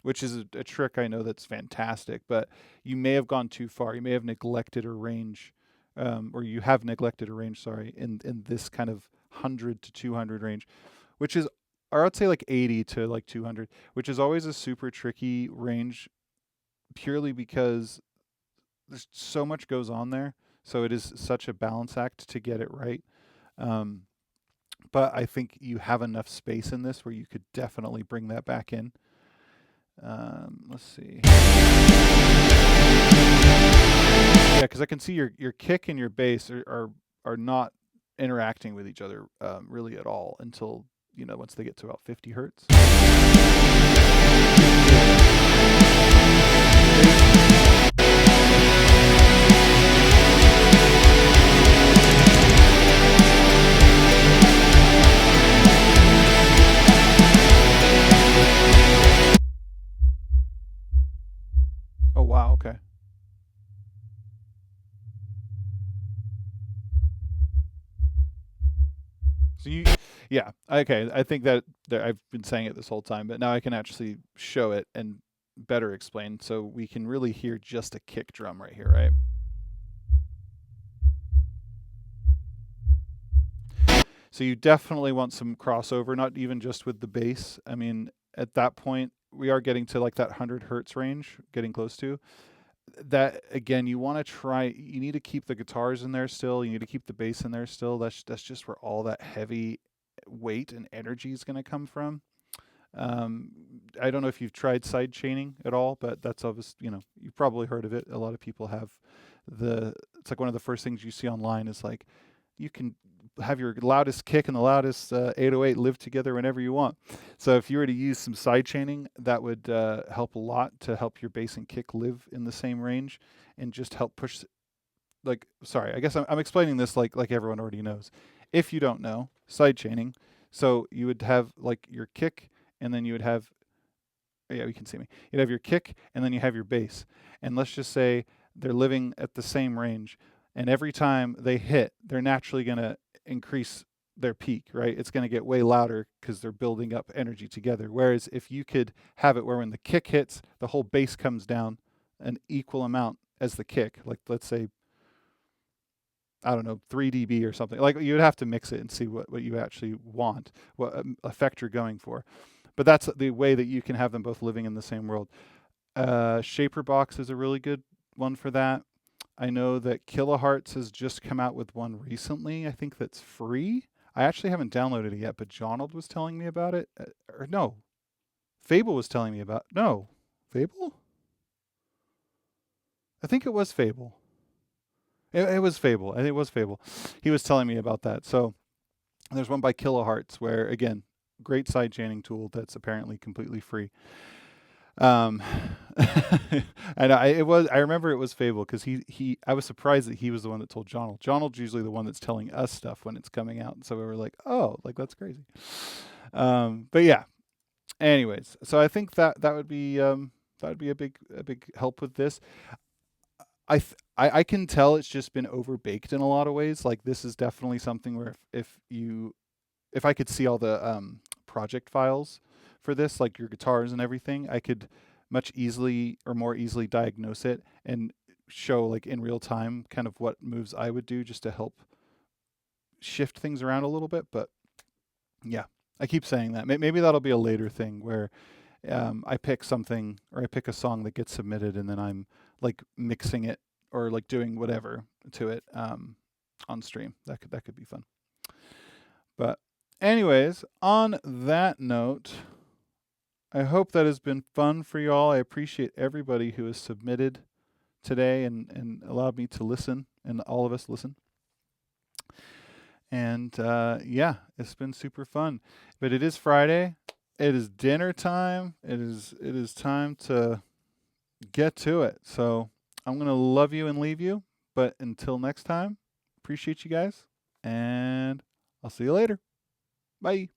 which is a trick I know that's fantastic, but you may have gone too far. You may have neglected a range, or you have neglected a range, sorry, in this kind of 100 to 200 range, which is, or I'd say like 80 to like 200, which is always a super tricky range purely because there's so much goes on there. So it is such a balance act to get it right. But I think you have enough space in this where you could definitely bring that back in. Let's see. Yeah, because I can see your kick and your bass are not interacting with each other really at all until, you know, once they get to about 50 hertz. Oh wow, okay. So yeah, okay. I think that I've been saying it this whole time, but now I can actually show it and better explain. So we can really hear just a kick drum right here, right? So you definitely want some crossover, not even just with the bass. I mean, at that point, we are getting to like that 100 hertz range, getting close to. That again, you want to try. You need to keep the guitars in there still. You need to keep the bass in there still. That's just where all that heavy weight and energy is going to come from. I don't know if you've tried side chaining at all, but that's obvious. You know, you've probably heard of it. A lot of people have. It's like one of the first things you see online is like, you can have your loudest kick and the loudest 808 live together whenever you want. So if you were to use some side chaining, that would help a lot to help your bass and kick live in the same range and just help push. Like, sorry, I guess I'm explaining this like everyone already knows. If you don't know, side chaining, so you would have like your kick and then you would have, yeah, you can see me. You'd have your kick and then you have your bass. And let's just say they're living at the same range. And every time they hit, they're naturally going to increase their peak, right? It's going to get way louder because they're building up energy together. Whereas if you could have it where when the kick hits, the whole bass comes down an equal amount as the kick, like let's say, I don't know, 3 dB or something. Like you would have to mix it and see what you actually want, what effect you're going for. But that's the way that you can have them both living in the same world. Shaper Box is a really good one for that. I know that Kilohertz has just come out with one recently. I think that's free. I actually haven't downloaded it yet, but Jonald was telling me about it. Or no, Fable was telling me about. No, Fable? I think it was Fable. It was Fable. I think it was Fable. He was telling me about that. So there's one by Kilohertz where, again, great side chaining tool that's apparently completely free. And I remember it was Fable because I was surprised that he was the one that told Jonald. Jonald's usually the one that's telling us stuff when it's coming out. So we were like, oh, like that's crazy. But yeah, anyways, so I think that would be a big help with this. I can tell it's just been overbaked in a lot of ways. Like this is definitely something where if I could see all the project files for this, like your guitars and everything, I could much easily or more easily diagnose it and show like in real time kind of what moves I would do just to help shift things around a little bit. But yeah, I keep saying that. Maybe that'll be a later thing where I pick something or I pick a song that gets submitted and then I'm like mixing it or like doing whatever to it on stream. That could be fun. But anyways, on that note, I hope that has been fun for y'all. I appreciate everybody who has submitted today and allowed me to listen and all of us listen. And yeah, it's been super fun. But it is Friday. It is dinner time. It is time to get to it. So I'm going to love you and leave you. But until next time, appreciate you guys. And I'll see you later. Bye.